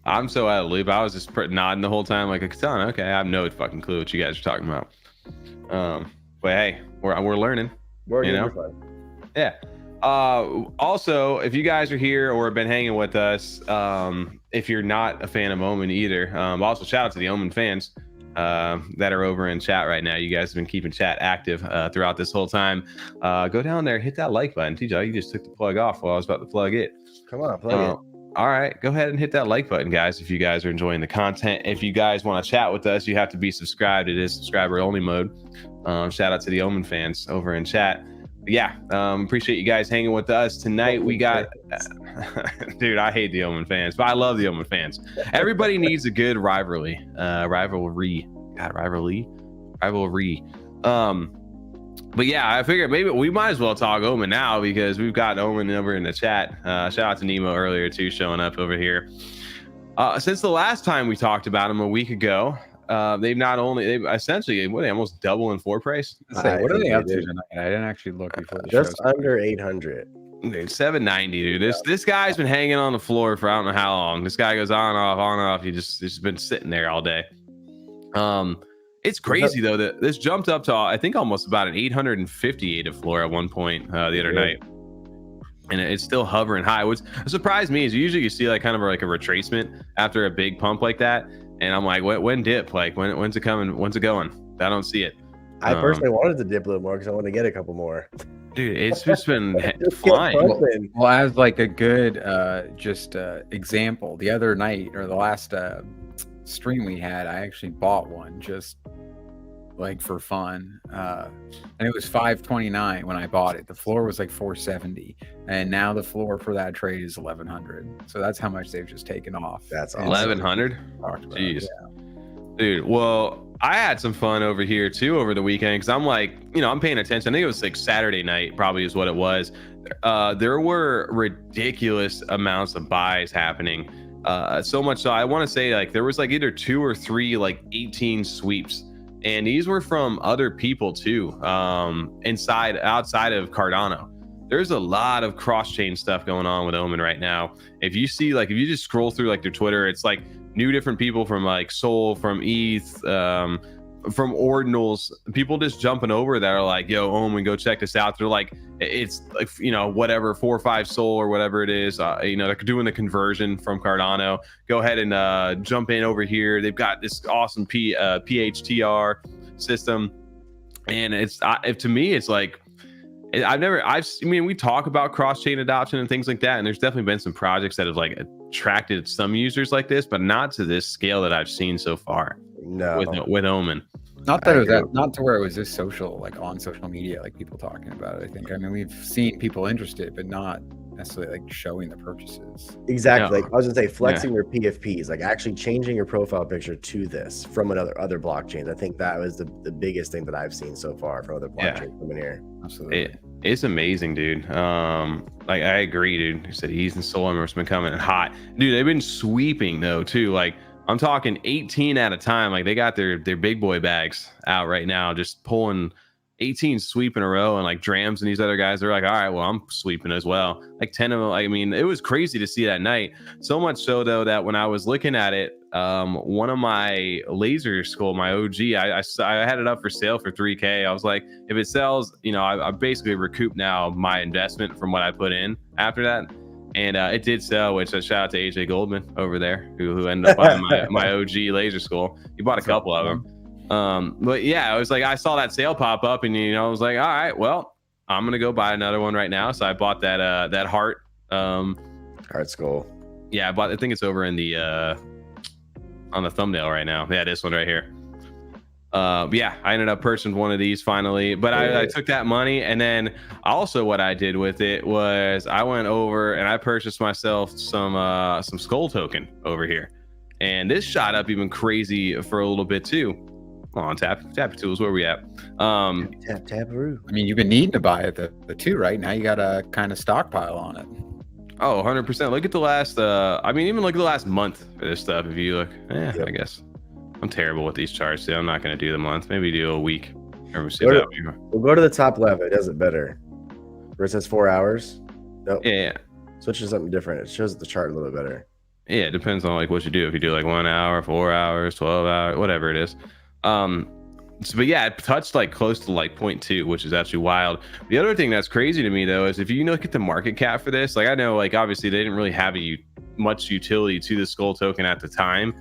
Speaker 3: I'm so out of the loop. I was just nodding the whole time like a Catan. Okay, I have no fucking clue what you guys are talking about. But hey, we're learning.
Speaker 1: We're
Speaker 3: You know?
Speaker 1: fun.
Speaker 3: Yeah. Also, if you guys are here or have been hanging with us, if you're not a fan of Omen either, also shout out to the Omen fans that are over in chat right now. You guys have been keeping chat active throughout this whole time. Go down there, hit that like button. TJ, you just took the plug off while I was about to plug it.
Speaker 1: Come on, play it.
Speaker 3: All right, go ahead and hit that like button, guys, if you guys are enjoying the content. If you guys want to chat with us, you have to be subscribed. It is subscriber only mode. Shout out to the Omen fans over in chat. But yeah, appreciate you guys hanging with us tonight. We got dude, I hate the Omen fans, but I love the Omen fans. Everybody needs a good rivalry. But yeah, I figured maybe we might as well talk Omen now because we've got Omen over in the chat. Shout out to Nemo earlier too, showing up over here. Since the last time we talked about him a week ago, they've essentially almost double in floor price.
Speaker 2: What are they up to tonight? I didn't actually look before the
Speaker 1: Just
Speaker 2: show.
Speaker 1: under 800.
Speaker 3: Dude, 790, dude. This guy's been hanging on the floor for I don't know how long. This guy goes on and off. He just been sitting there all day. It's crazy though that this jumped up to I think almost about an 858 of floor at one point the other night, and it's still hovering high. What surprised me is usually you see like kind of like a retracement after a big pump like that, and I'm like, when dip? Like when's it coming? When's it going? I don't see it.
Speaker 1: I personally wanted to dip a little more because I want to get a couple more.
Speaker 3: Dude, it's just been
Speaker 1: Just
Speaker 3: flying.
Speaker 1: get pumping.
Speaker 2: Well, as like a good example, the other night or the last stream we had, I actually bought one just like for fun, and it was 529 when I bought it. The floor was like 470, and now the floor for that trade is 1100. So that's how much they've just taken off.
Speaker 1: That's awesome.
Speaker 3: 1100. Jeez, dude. Well, I had some fun over here too over the weekend, because I'm like, I'm paying attention. I think it was like Saturday night, probably is what it was. There were ridiculous amounts of buys happening. So much so I want to say like there was like either 2 or 3 like 18 sweeps, and these were from other people too, outside of Cardano. There's a lot of cross-chain stuff going on with Omen right now. If you see, like, if you just scroll through like their Twitter, it's like new different people from like Sol, from ETH, from Ordinals, people just jumping over that are like, yo, Omen, go check this out. They're like, it's like, whatever, 4 or 5 Sol or whatever it is, they're doing the conversion from Cardano. Go ahead and jump in over here. They've got this awesome PHTR system, and to me it's like, we talk about cross-chain adoption and things like that, and there's definitely been some projects that have like attracted some users like this, but not to this scale that I've seen so far.
Speaker 1: No,
Speaker 3: with Omen.
Speaker 2: Not that it was not to where it was this social, like on social media, like people talking about it. I think, we've seen people interested, but not necessarily like showing the purchases.
Speaker 1: Exactly. Like I was gonna say, flexing your PFPs, like actually changing your profile picture to this from other blockchains. I think that was the biggest thing that I've seen so far from other blockchains coming here.
Speaker 2: Absolutely.
Speaker 3: It's amazing, dude. Like I agree, dude. You said ETH and Sol has been coming in hot, dude. They've been sweeping though too. Like I'm talking 18 at a time. Like they got their big boy bags out right now, just pulling 18 sweep in a row. And like Drams and these other guys, they're like, all right, well, I'm sweeping as well. Like 10 of them. I mean, it was crazy to see that night. So much so though that when I was looking at it, one of my laser skull, my OG, I had it up for sale for 3K. I was like, if it sells, I basically recouped now my investment from what I put in after that. And it did sell, which shout out to AJ Goldman over there, who ended up buying my OG laser skull. He bought a couple of them. But yeah, I was like, I saw that sale pop up, and I was like, all right, well, I'm gonna go buy another one right now. So I bought that heart
Speaker 1: skull.
Speaker 3: Yeah, I think it's over in the on the thumbnail right now. Yeah, this one right here. Yeah, I ended up purchasing one of these finally, but I took that money, and then also what I did with it was I went over and I purchased myself some skull token over here, and this shot up even crazy for a little bit too. Come on, tap tools, where we at?
Speaker 1: Taparoo.
Speaker 2: I mean, you've been needing to buy it the 2 right now. You got a kind of stockpile on it.
Speaker 3: Oh, 100%. Look at the last even look at the last month for this stuff. If you look, I guess I'm terrible with these charts, so I'm not going to do the month. Maybe do a week.
Speaker 1: We'll go to the top left. It does it better. Where it says 4 hours. Nope.
Speaker 3: Yeah.
Speaker 1: Switch to something different. It shows the chart a little better.
Speaker 3: Yeah, it depends on like what you do. If you do like 1 hour, 4 hours, 12 hours, whatever it is. But yeah, it touched like close to like 0.2, which is actually wild. The other thing that's crazy to me though is if you look at the market cap for this, like I know like obviously they didn't really have much utility to the skull token at the time.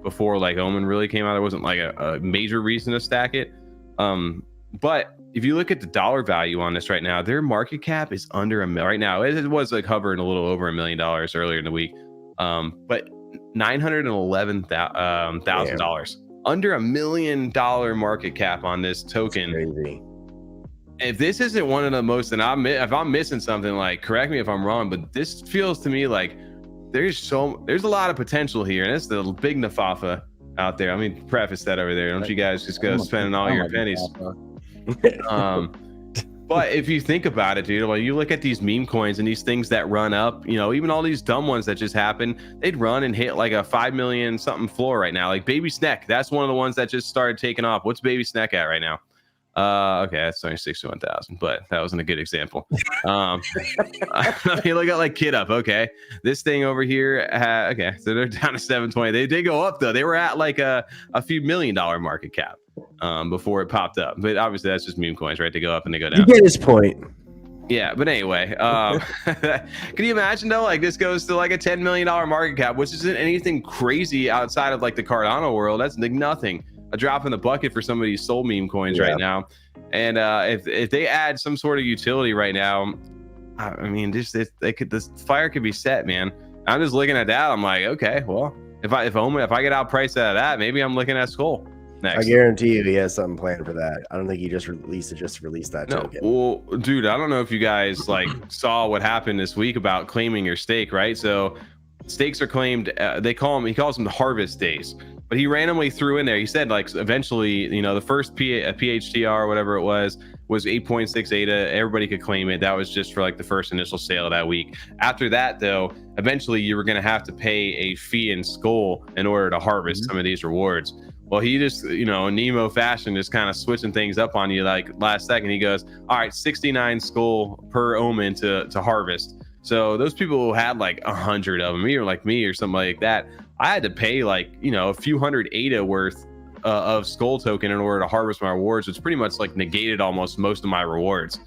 Speaker 3: Before like Omen really came out, there wasn't like a major reason to stack it. But if you look at the dollar value on this right now, their market cap is under $1 million right now. It was like hovering a little over $1 million earlier in the week. But $911,000, under $1 million market cap on this token.
Speaker 1: Crazy.
Speaker 3: If this isn't one of the most, and if I'm missing something, like correct me if I'm wrong, but this feels to me like there's a lot of potential here, and it's the big nafafa out there. I mean, preface that over there. Don't you guys just go spending all your pennies? But if you think about it, dude, when you look at these meme coins and these things that run up, even all these dumb ones that just happen, they'd run and hit like a 5 million something floor right now. Like Baby Snack, that's one of the ones that just started taking off. What's Baby Snack at right now? Okay, that's only 61,000, but that wasn't a good example. I mean, look at like Kid Up. Okay, this thing over here, okay, so they're down to 720. They did go up though. They were at like a few $1 million market cap before it popped up. But obviously, that's just meme coins, right? They go up and they go down.
Speaker 1: You get his point.
Speaker 3: Yeah, but anyway, can you imagine though? Like this goes to like a $10 million market cap, which isn't anything crazy outside of like the Cardano world. That's like nothing. A drop in the bucket for some of these Sol meme coins right now. And if they add some sort of utility right now, I mean, this fire could be set, man. I'm just looking at that. I'm like, okay, well, if I get outpriced out of that, maybe I'm looking at Skull. next.
Speaker 1: I guarantee you he has something planned for that. I don't think he just released it just to release that token.
Speaker 3: Well, dude, I don't know if you guys like saw what happened this week about claiming your stake, right? So stakes are claimed. He calls them the harvest days, but he randomly threw in there. He said like eventually, the first PHTR or whatever it was 8.6 ATA. Everybody could claim it. That was just for like the first initial sale of that week. After that, though, eventually you were going to have to pay a fee in Skull in order to harvest some of these rewards. Well, he just, in Nemo fashion, just kind of switching things up on you like last second. He goes, all right, 69 Skull per omen to harvest. So those people who had like 100 of them, or like me or something like that, I had to pay like, a few hundred ATA worth of Skull token in order to harvest my rewards, which pretty much like negated almost most of my rewards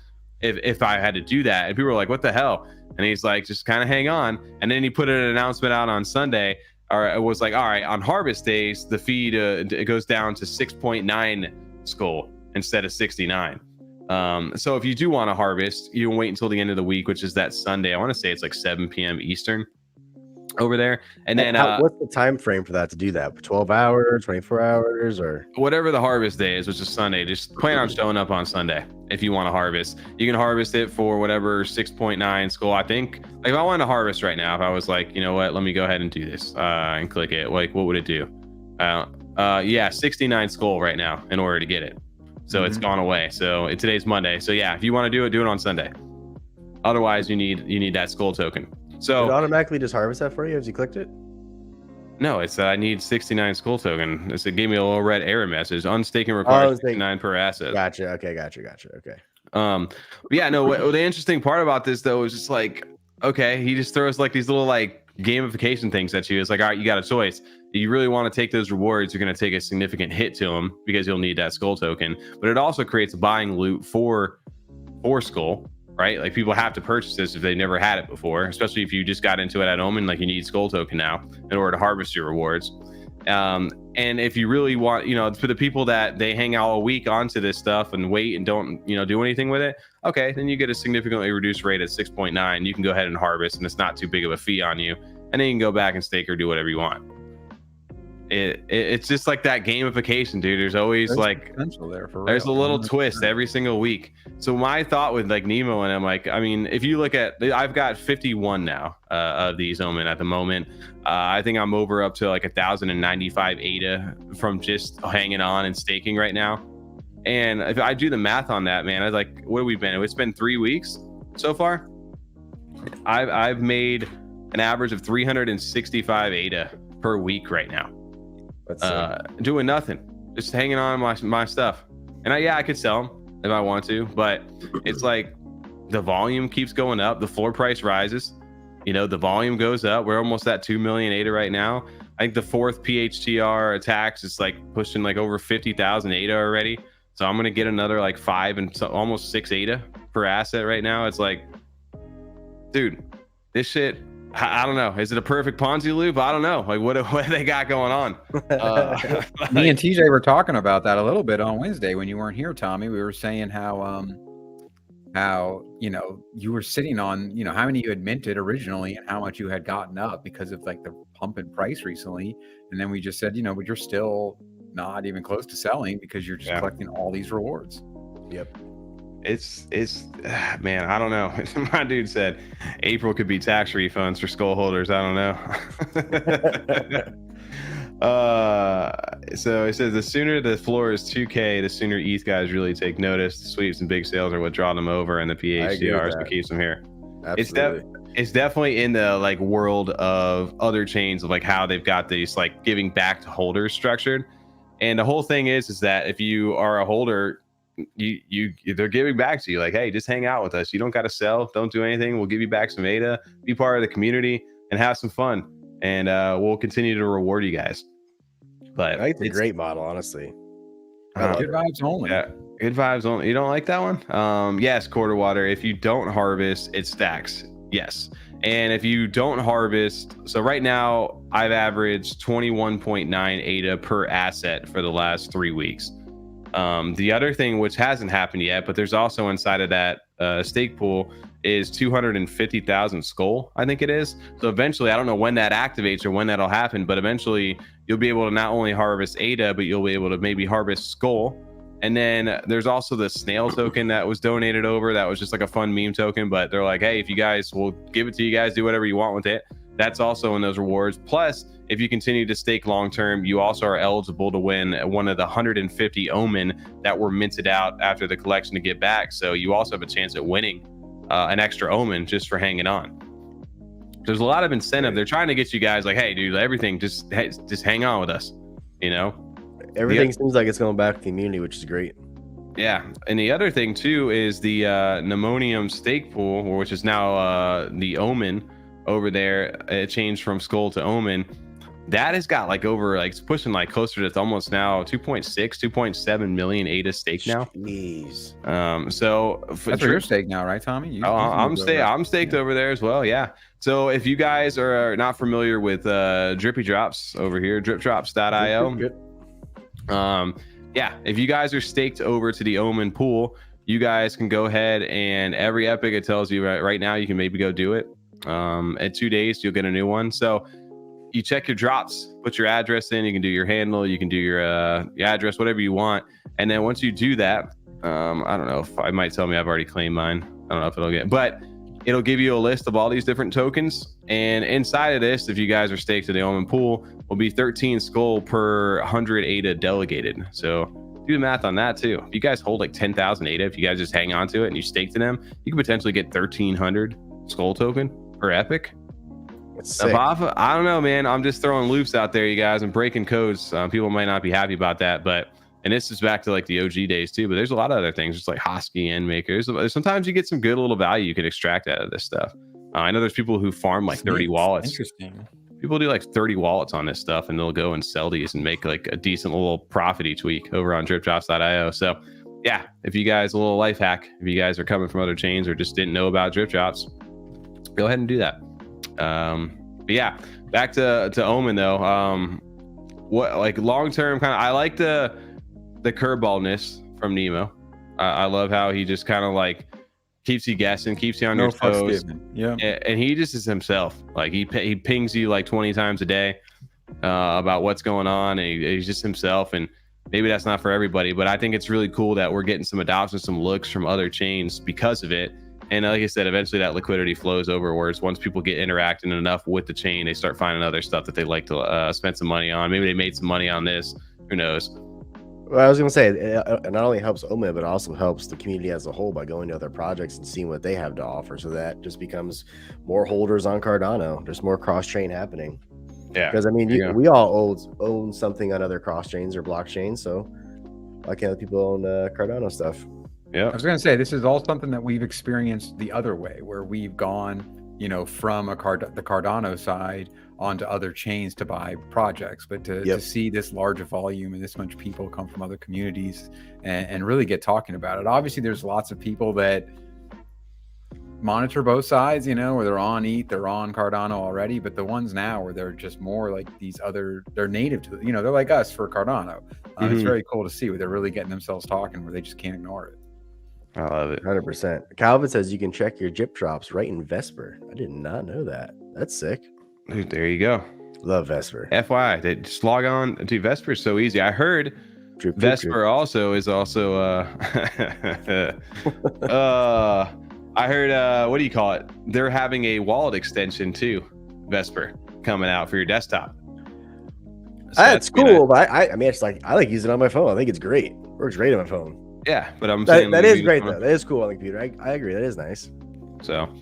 Speaker 3: if I had to do that. And people were like, what the hell? And he's like, just kind of hang on. And then he put an announcement out on Sunday, or it was like, all right, on harvest days, the fee it goes down to 6.9 Skull instead of 69. So if you do want to harvest, you can wait until the end of the week, which is that Sunday. I want to say it's like 7 p.m. Eastern over there. And then
Speaker 1: what's the time frame for that to do that? 12 hours, 24 hours, or
Speaker 3: whatever the harvest day is, which is Sunday. Just plan on showing up on Sunday if you want to harvest. You can harvest it for whatever 6.9 Skull. I think like if I wanted to harvest right now, if I was like, you know what, let me go ahead and do this and click it, like what would it do? 69 Skull right now in order to get it. So it's gone away. So today's Monday. So yeah, if you want to do it on Sunday. Otherwise, you need that Skull token. So
Speaker 1: it automatically just harvest that for you as you clicked it?
Speaker 3: No, it's that I need 69 Skull token. It gave me a little red error message. Unstaking requires 69 per asset.
Speaker 1: Gotcha. Okay. Okay.
Speaker 3: Yeah, no, the interesting part about this though is just like, okay, he just throws like these little like gamification things at you. It's like, all right, you got a choice. You really want to take those rewards, you're going to take a significant hit to them because you'll need that Skull token. But it also creates a buying loop for Skull, right? Like people have to purchase this if they never had it before, especially if you just got into it at Omen, like you need Skull token now in order to harvest your rewards. And if you really want, for the people that they hang out a week onto this stuff and wait and don't, do anything with it, okay, then you get a significantly reduced rate at 6.9. You can go ahead and harvest and it's not too big of a fee on you. And then you can go back and stake or do whatever you want. It's just like that gamification, dude. There's always like potential there for there's real. A little twist every single week. So my thought with like Nemo, and I'm like, I mean, if you look at, I've got 51 now of these Omen at the moment. I think I'm over up to like 1,095 ATA from just hanging on and staking right now. And if I do the math on that, man, I was like, what have we been? It's been 3 weeks so far. I've made an average of 365 ATA per week right now. Doing nothing, just hanging on my stuff. And I could sell them if I want to, but it's like the volume keeps going up, the floor price rises, the volume goes up. We're almost at 2 million ATA right now. I think the fourth PHTR attacks is like pushing like over 50,000 ATA already. So I'm gonna get another like 5 and almost 6 ATA per asset right now. It's like, dude, this shit, I don't know. Is it a perfect Ponzi loop? I don't know. Like what they got going on?
Speaker 2: Me and TJ were talking about that a little bit on Wednesday when you weren't here, Tommy. We were saying how you were sitting on how many you had minted originally and how much you had gotten up because of like the pump in price recently. And then we just said, but you're still not even close to selling because you're just collecting all these rewards.
Speaker 1: Yep.
Speaker 3: It's man, I don't know. My dude said April could be tax refunds for Skull holders. I don't know. So it says the sooner the floor is 2K, the sooner ETH guys really take notice. The sweeps and big sales are what draw them over, and the PHDRs what keeps them here.
Speaker 1: Absolutely.
Speaker 3: It's definitely in the like world of other chains of like how they've got these like giving back to holders structured. And the whole thing is that if you are a holder, they're giving back to you like, hey, just hang out with us. You don't got to sell, don't do anything. We'll give you back some ATA, be part of the community and have some fun. And we'll continue to reward you guys. But
Speaker 1: I think it's a great model, honestly.
Speaker 2: Good vibes only.
Speaker 3: Yeah, good vibes only. You don't like that one? Yes, Quarter Water. If you don't harvest, it stacks. Yes. And if you don't harvest, so right now I've averaged 21.9 ATA per asset for the last 3 weeks. The other thing, which hasn't happened yet, but there's also inside of that stake pool, is 250,000 skull, I think it is. So eventually, I don't know when that activates or when that'll happen, but eventually you'll be able to not only harvest ADA, but you'll be able to maybe harvest skull. And then there's also the snail token that was donated over. That was just like a fun meme token, but they're like, hey, if you guys will give it to you guys, do whatever you want with it. That's also in those rewards. Plus, if you continue to stake long term, you also are eligible to win one of the 150 Omen that were minted out after the collection to get back. So you also have a chance at winning an extra Omen just for hanging on. There's a lot of incentive. They're trying to get you guys like, hey, dude, everything, just hang on with us, you know?
Speaker 1: Everything seems like it's going back to the community, which is great.
Speaker 3: Yeah, and the other thing too is the Pneumonium stake pool, which is now the Omen over there. It changed from Skull to Omen. That has got like over, like it's pushing like closer to almost now 2.7 million ADA stake now.
Speaker 1: Jeez.
Speaker 3: So
Speaker 2: that's your stake now, right, Tommy?
Speaker 3: I'm staked over there as well. Yeah. So if you guys are not familiar with DripDropz over here, DripDropz.io. Yeah, if you guys are staked over to the Omen pool, you guys can go ahead and every epic it tells you right now you can maybe go do it. At 2 days you'll get a new one. So you check your drops, put your address in, you can do your handle, you can do your address, whatever you want. And then once you do that, I don't know if I might tell me I've already claimed mine. I don't know if it'll get, but it'll give you a list of all these different tokens. And inside of this, if you guys are staked to the Omen pool, will be 13 skull per 100 ADA delegated. So do the math on that too. If you guys hold like 10,000 ADA, if you guys just hang on to it and you stake to them, you can potentially get 1,300 skull token per epic. I don't know, man. I'm just throwing loops out there, you guys. I'm breaking codes. People might not be happy about that, but and this is back to like the OG days too. But there's a lot of other things, just like Hosky and makers. Sometimes you get some good little value you can extract out of this stuff. I know there's people who farm like 30 wallets.
Speaker 2: Interesting.
Speaker 3: People do like 30 wallets on this stuff, and they'll go and sell these and make like a decent little profit each week over on DripDropz.io. So yeah, if you guys, a little life hack, if you guys are coming from other chains or just didn't know about DripDropz, go ahead and do that. But yeah, back to Omen though. What like long term kind of, I like the curveballness from Nemo. I love how he just kind of like keeps you guessing, keeps you on your toes.
Speaker 2: Yeah,
Speaker 3: and he just is himself. Like he pings you like 20 times a day about what's going on, and he's just himself. And maybe that's not for everybody, but I think it's really cool that we're getting some adoption, some looks from other chains because of it. And like I said, eventually that liquidity flows overwards. Once people get interacting enough with the chain, they start finding other stuff that they like to spend some money on. Maybe they made some money on this. Who knows?
Speaker 1: Well, I was going to say, it not only helps Omen, but it also helps the community as a whole by going to other projects and seeing what they have to offer. So that just becomes more holders on Cardano. There's more cross-chain happening.
Speaker 3: Yeah.
Speaker 1: Because, I mean, we all own something on other cross-chains or blockchains. So why can't people own Cardano stuff?
Speaker 3: Yeah,
Speaker 2: I was going to say, this is all something that we've experienced the other way, where we've gone, you know, from the Cardano side onto other chains to buy projects, but to see this large volume and this much people come from other communities and really get talking about it. Obviously, there's lots of people that monitor both sides, you know, where they're on ETH, they're on Cardano already, but the ones now where they're just more like these other, they're native to, you know, they're like us for Cardano. It's very cool to see where they're really getting themselves talking, where they just can't ignore it.
Speaker 3: I love it.
Speaker 1: 100%. Calvin says you can check your DripDropz right in VESPR. I did not know that. That's sick.
Speaker 3: Dude, there you go.
Speaker 1: Love VESPR.
Speaker 3: FYI, they just log on to VESPR is so easy. I heard VESPR also is also I heard what do you call it? They're having a wallet extension too, VESPR, coming out for your desktop. So
Speaker 1: that's cool, but I mean, it's like I like using it on my phone. I think it's great. Works great on my phone.
Speaker 3: Yeah, but I'm saying
Speaker 1: that is great though. That is cool on the computer. I agree. That is nice.
Speaker 3: So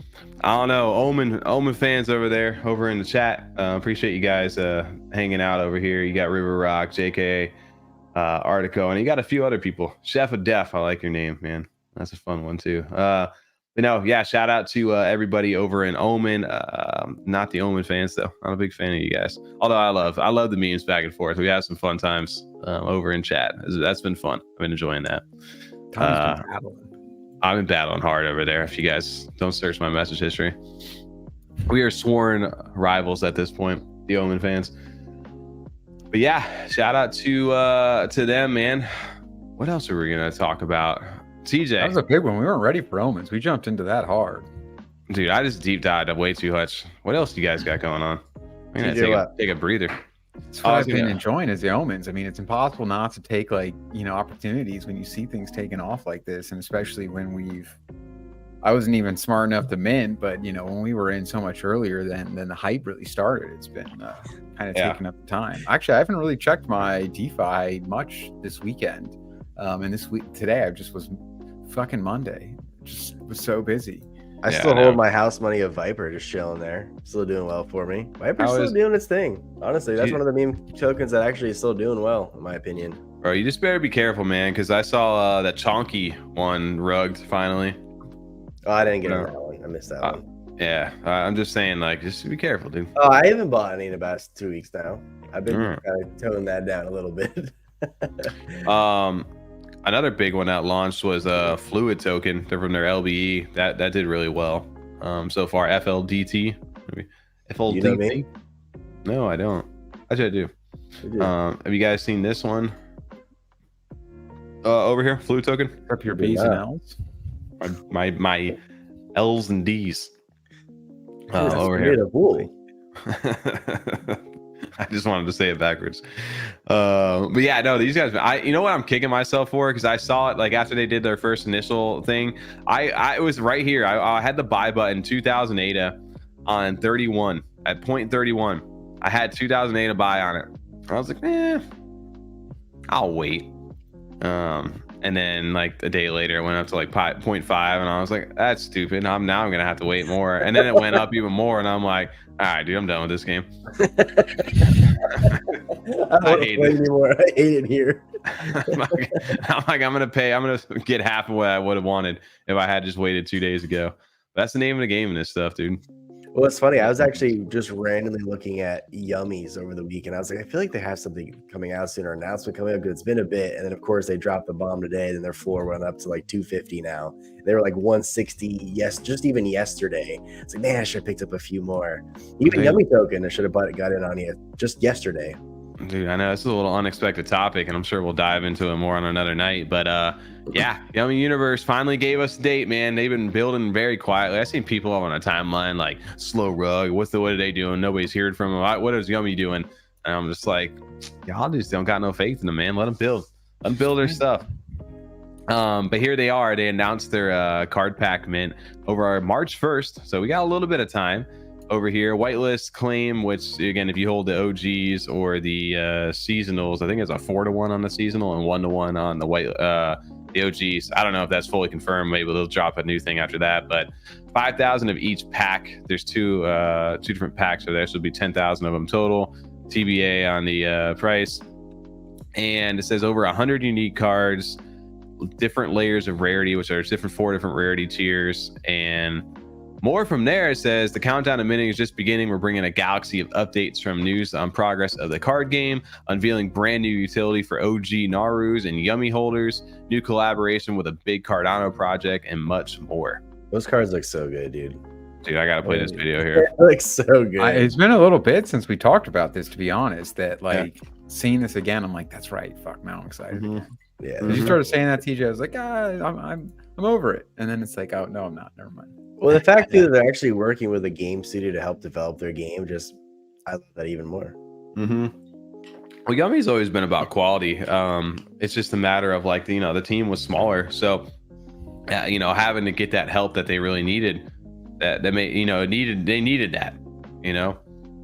Speaker 3: I don't know, Omen fans over in the chat. Appreciate you guys hanging out over here. You got River Rock, JK, Artico, and you got a few other people. Chef of Death, I like your name, man. That's a fun one too. But no, yeah, shout out to everybody over in Omen. Not the Omen fans though. I'm a big fan of you guys. Although I love the memes back and forth. We have some fun times over in chat. That's been fun. I've been enjoying that. I've been battling hard over there. If you guys don't search my message history, we are sworn rivals at this point, the Omen fans. But yeah, shout out to them, man. What else are we gonna talk about? TJ,
Speaker 2: That was a big one. We weren't ready for omens. We jumped into that hard.
Speaker 3: dude, I just deep dived way too much. What else you guys got going on? I'm gonna
Speaker 1: TJ,
Speaker 3: take a breather.
Speaker 2: That's what I've been enjoying is the omens. I mean, it's impossible not to take opportunities when you see things taking off like this, and especially when I wasn't even smart enough to mint, but when we were in so much earlier than the hype really started, it's been kind of taking up the time. Actually, I haven't really checked my DeFi much this weekend, and today I just was fucking Monday, just was so busy.
Speaker 1: I still hold my house money of Viper just chilling there. Still doing well for me. Viper's still doing its thing. Honestly, that's one of the meme tokens that actually is still doing well, in my opinion.
Speaker 3: Bro, you just better be careful, man, because I saw that Chonky one rugged finally.
Speaker 1: Oh, I didn't get on that one. I missed that one.
Speaker 3: Yeah, I'm just saying, just be careful, dude.
Speaker 1: Oh, I haven't bought any in about 2 weeks now. I've been kind of toning that down a little bit.
Speaker 3: Another big one that launched was a Fluid token. They're from their LBE. That did really well so far. FLDT. Maybe. FLDT.
Speaker 1: You know me?
Speaker 3: No, I don't. Actually, I do. Have you guys seen this one? Over here, Fluid token.
Speaker 2: Up your B's and L's.
Speaker 3: My L's and D's. Over
Speaker 1: here.
Speaker 3: I just wanted to say it backwards. But yeah, no, these guys, you know what I'm kicking myself for? Because I saw it after they did their first initial thing. I was right here. I had the buy button 2000 ADA on 31 at 0.31. I had 2000 ADA buy on it. I was like, I'll wait. And then a day later, it went up to 0.5, and I was like, that's stupid. Now I'm gonna have to wait more. And then it went up even more, and I'm like, all right, dude, I'm done with this game.
Speaker 1: I hate it anymore. I hate it here.
Speaker 3: I'm gonna get half of what I would have wanted if I had just waited 2 days ago. But that's the name of the game in this stuff, dude.
Speaker 1: Well, it's funny. I was actually just randomly looking at Yummies over the week, and I was like, I feel like they have something coming out soon, or announcement coming up, because it's been a bit. And then, of course, they dropped the bomb today, and their floor went up to 250 now. They were 160, just even yesterday. It's like, man, I should have picked up a few more. Even Yummi token, I should have got in on it just yesterday.
Speaker 3: Dude, I know it's a little unexpected topic, and I'm sure we'll dive into it more on another night. But yeah, Yummi Universe finally gave us a date, man. They've been building very quietly. I've seen people on a timeline slow rug. What are they doing? Nobody's heard from them. What is Yummi doing? And I'm just like, y'all just don't got no faith in them, man. Let them build. Let them build their stuff. But here they are. They announced their card pack mint over March 1st. So we got a little bit of time. Over here, whitelist claim, which again, if you hold the OGs or the seasonals, I think it's a 4-to-1 on the seasonal and 1-to-1 on the the OGs. I don't know if that's fully confirmed. Maybe they'll drop a new thing after that. But 5,000 of each pack. There's two different packs, so there should be 10,000 of them total. TBA on the price, and it says over 100 unique cards, different layers of rarity, which are 4 different rarity tiers, and more from there. It says the countdown to minting is just beginning. We're bringing a galaxy of updates from news on progress of the card game, unveiling brand new utility for OG NARUs and Yummi holders, new collaboration with a big Cardano project, and much more.
Speaker 1: Those cards look so good, dude.
Speaker 3: Dude, I gotta play this video here.
Speaker 1: It looks so good.
Speaker 2: It's been a little bit since we talked about this, to be honest. That seeing this again, I'm like, that's right. Fuck, now I'm excited.
Speaker 1: Mm-hmm. Yeah.
Speaker 2: When you started saying that, TJ, I was like, I'm over it. And then it's like, oh no, I'm not. Never mind.
Speaker 1: Well, the fact that they're actually working with a game studio to help develop their game, I love that even more.
Speaker 3: Mm-hmm. Well, Yummi's always been about quality. It's just a matter of the team was smaller, so having to get that help that they really needed, they needed that,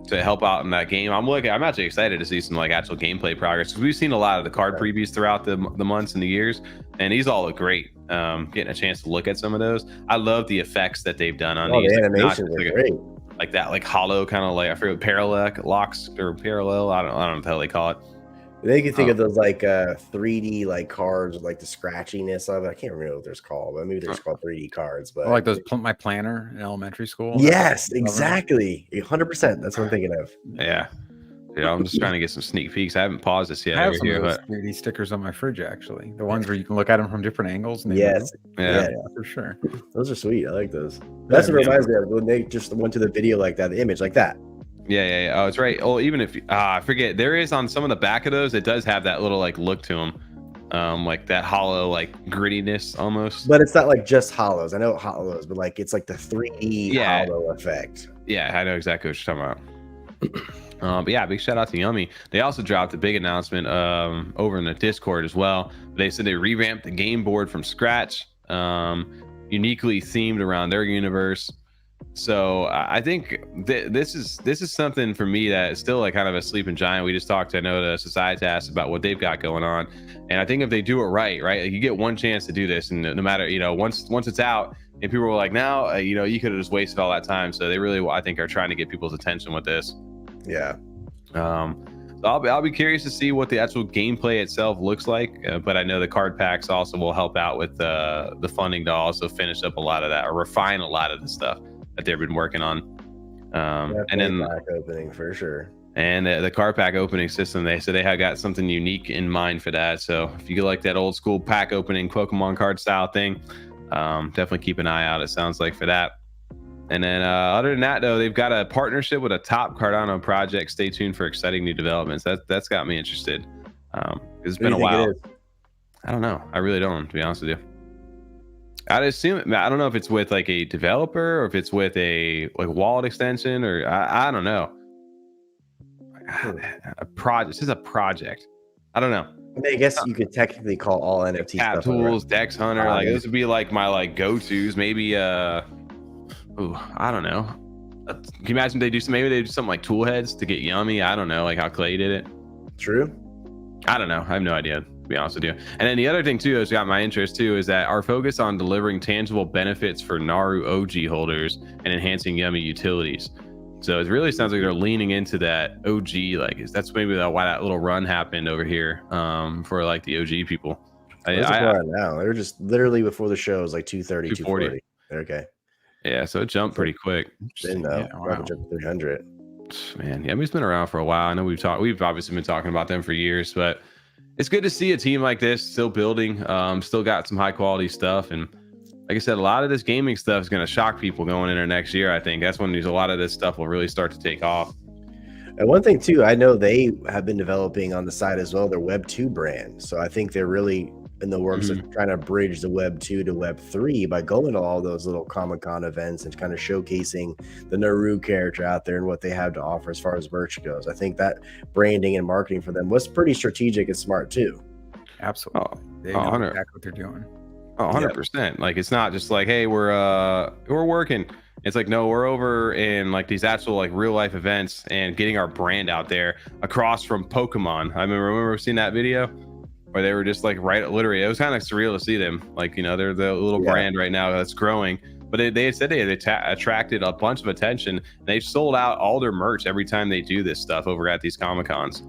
Speaker 3: to help out in that game. I'm actually excited to see some actual gameplay progress, because we've seen a lot of the card previews throughout the months and the years, and these all look great. Getting a chance to look at some of those, I love the effects that they've done on these.
Speaker 1: The animations are great.
Speaker 3: That hollow kind of I forget, parallel locks or parallel. I don't know what the hell they call it.
Speaker 1: They can think of those 3D cards with the scratchiness of it. I can't remember what they're called, but maybe they're just called 3D cards. But
Speaker 2: or those my planner in elementary school.
Speaker 1: Yes, exactly. 100%. That's what I'm thinking of.
Speaker 3: Yeah. I'm just trying to get some sneak peeks. I haven't paused this yet.
Speaker 2: I have some of those 3D stickers on my fridge, actually. The ones where you can look at them from different angles. And
Speaker 1: yeah,
Speaker 2: for sure.
Speaker 1: Those are sweet. I like those. That's what reminds me of when they just went to the video the image like that.
Speaker 3: Yeah. Oh, it's right. Oh, even if I forget, there is on some of the back of those, it does have that little look to them. like that hollow, like grittiness almost.
Speaker 1: But it's not like just hollows. I know hollows, but like it's like the 3D
Speaker 3: Yeah.
Speaker 1: hollow effect.
Speaker 3: Yeah, I know exactly what you're talking about. But yeah, big shout out to Yummi. They also dropped a big announcement over in the Discord as well. They said they revamped the game board from scratch, uniquely themed around their universe. So I think this is something for me that is still like kind of a sleeping giant. We just talked to, I know, the SOCIETAS about what they've got going on, and I think if they do it right, like you get one chance to do this, and no matter, once it's out, and people were like, now, you could have just wasted all that time. So they really, I think, are trying to get people's attention with this.
Speaker 1: Yeah.
Speaker 3: So I'll be curious to see what the actual gameplay itself looks like, but I know the card packs also will help out with the funding to also finish up a lot of that, or refine a lot of the stuff that they've been working on. And then
Speaker 1: pack opening for sure.
Speaker 3: And the card pack opening system, they said they had got something unique in mind for that. So if you like that old school pack opening Pokemon card style thing, definitely keep an eye out, it sounds like, for that. And then other than that, though, they've got a partnership with a top Cardano project. Stay tuned for exciting new developments. That's got me interested. It's been a while. I don't know. I really don't, to be honest with you. I'd assume, I don't know if it's with like a developer or if it's with a wallet extension, or I don't know. A project. This is a project. I don't know.
Speaker 1: I mean, I guess you could technically call all NFT
Speaker 3: Cat
Speaker 1: stuff
Speaker 3: Tools, Dex Hunter. Like this would be like my go-tos. Maybe I don't know. Can you imagine they do something like tool heads to get Yummi? I don't know, like how Clay did it.
Speaker 1: True.
Speaker 3: I don't know. I have no idea, to be honest with you. And then the other thing too that's got my interest too is that our focus on delivering tangible benefits for NARU OG holders and enhancing Yummi utilities. So it really sounds like they're leaning into that OG, that's maybe why that little run happened over here for like the OG people.
Speaker 1: Now they're just literally before the show is like 230, 240. Okay.
Speaker 3: Yeah, so it jumped pretty quick.
Speaker 1: Didn't know. Wow. Jump 300.
Speaker 3: Man, Yummi's been around for a while. I know we've obviously been talking about them for years, but it's good to see a team like this still building, still got some high quality stuff. And like I said, a lot of this gaming stuff is going to shock people going into next year. I think that's when a lot of this stuff will really start to take off.
Speaker 1: And one thing too, I know they have been developing on the side as well, their Web 2 brand. So I think they're really in the works of trying to bridge the Web 2 to Web 3 by going to all those little Comic-Con events and kind of showcasing the NARU character out there and what they have to offer as far as merch goes. I think that branding and marketing for them was pretty strategic and smart too.
Speaker 2: Absolutely. They know exactly what they're doing.
Speaker 3: 100%. Like it's not just like, hey, we're working. It's like, no, we're over in like these actual like real life events and getting our brand out there across from Pokemon. I remember seeing that video where they were just like literally, it was kind of surreal to see them. Like, they're the little brand right now that's growing. But they said they had attracted a bunch of attention. They've sold out all their merch every time they do this stuff over at these Comic-Cons.